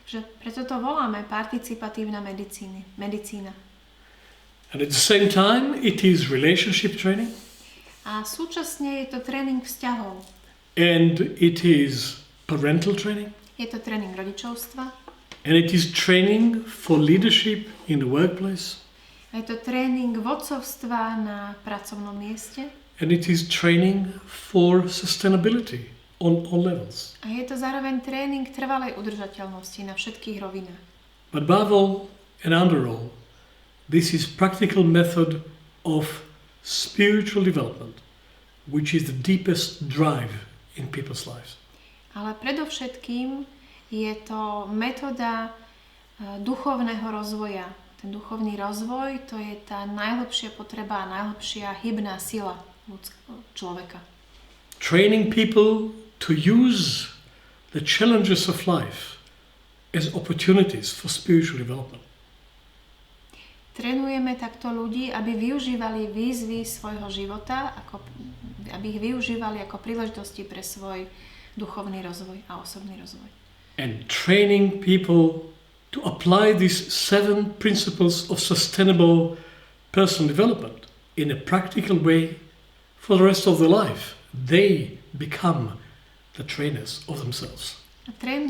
Takže preto to voláme participatívna medicína. And at the same time, it is relationship training. A súčasne je to tréning vzťahov. And it is parental training. Je to tréning rodičovstva. And it is training for leadership in the workplace. A je to tréning vodcovstva na pracovnom mieste. And it is training for sustainability on all levels. A je to zároveň tréning trvalej udržateľnosti na všetkých rovinách. But above all and under all, this is practical method of spiritual development, which is the deepest drive in people's lives. Ale predovšetkým je to metóda duchovného rozvoja. Ten duchovný rozvoj, to je tá najlepšia potreba a najlepšia hybná sila človeka. Training people to use the challenges of life as opportunities for spiritual development. Trénujeme takto ľudí, aby využívali výzvy svojho života, aby ich využívali ako príležitosti pre svoj duchovný rozvoj a osobný rozvoj. And training people to apply these 7 principles of sustainable personal development in a practical way for the rest of their life. They become the trainers of themselves.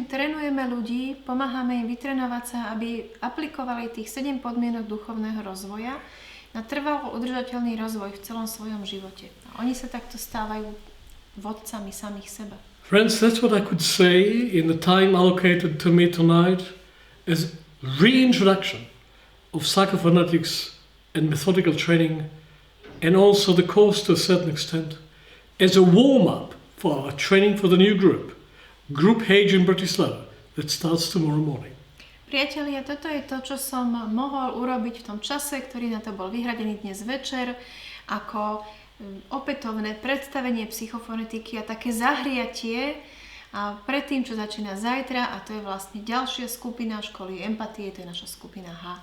Trénujeme ľudí, pomáhame im vytrénovať sa, aby aplikovali tých 7 podmienok duchovného rozvoja na trvalo udržateľný rozvoj v celom svojom živote. A oni sa takto stávajú vodcami samých seba. Friends, that's what I could say in the time allocated to me tonight as reintroduction of psychophonetics and methodical training, and also the course to a certain extent as a warm-up for our training for the new Group H in Bratislava, that starts tomorrow morning. Priatelia, toto je to, čo som mohol urobiť v tom čase, ktorý na to bol vyhradený dnes večer, ako opätovné predstavenie psychofonetiky a také zahriatie a pred tým, čo začína zajtra, a to je vlastne ďalšia skupina školy empatie, to je naša skupina H.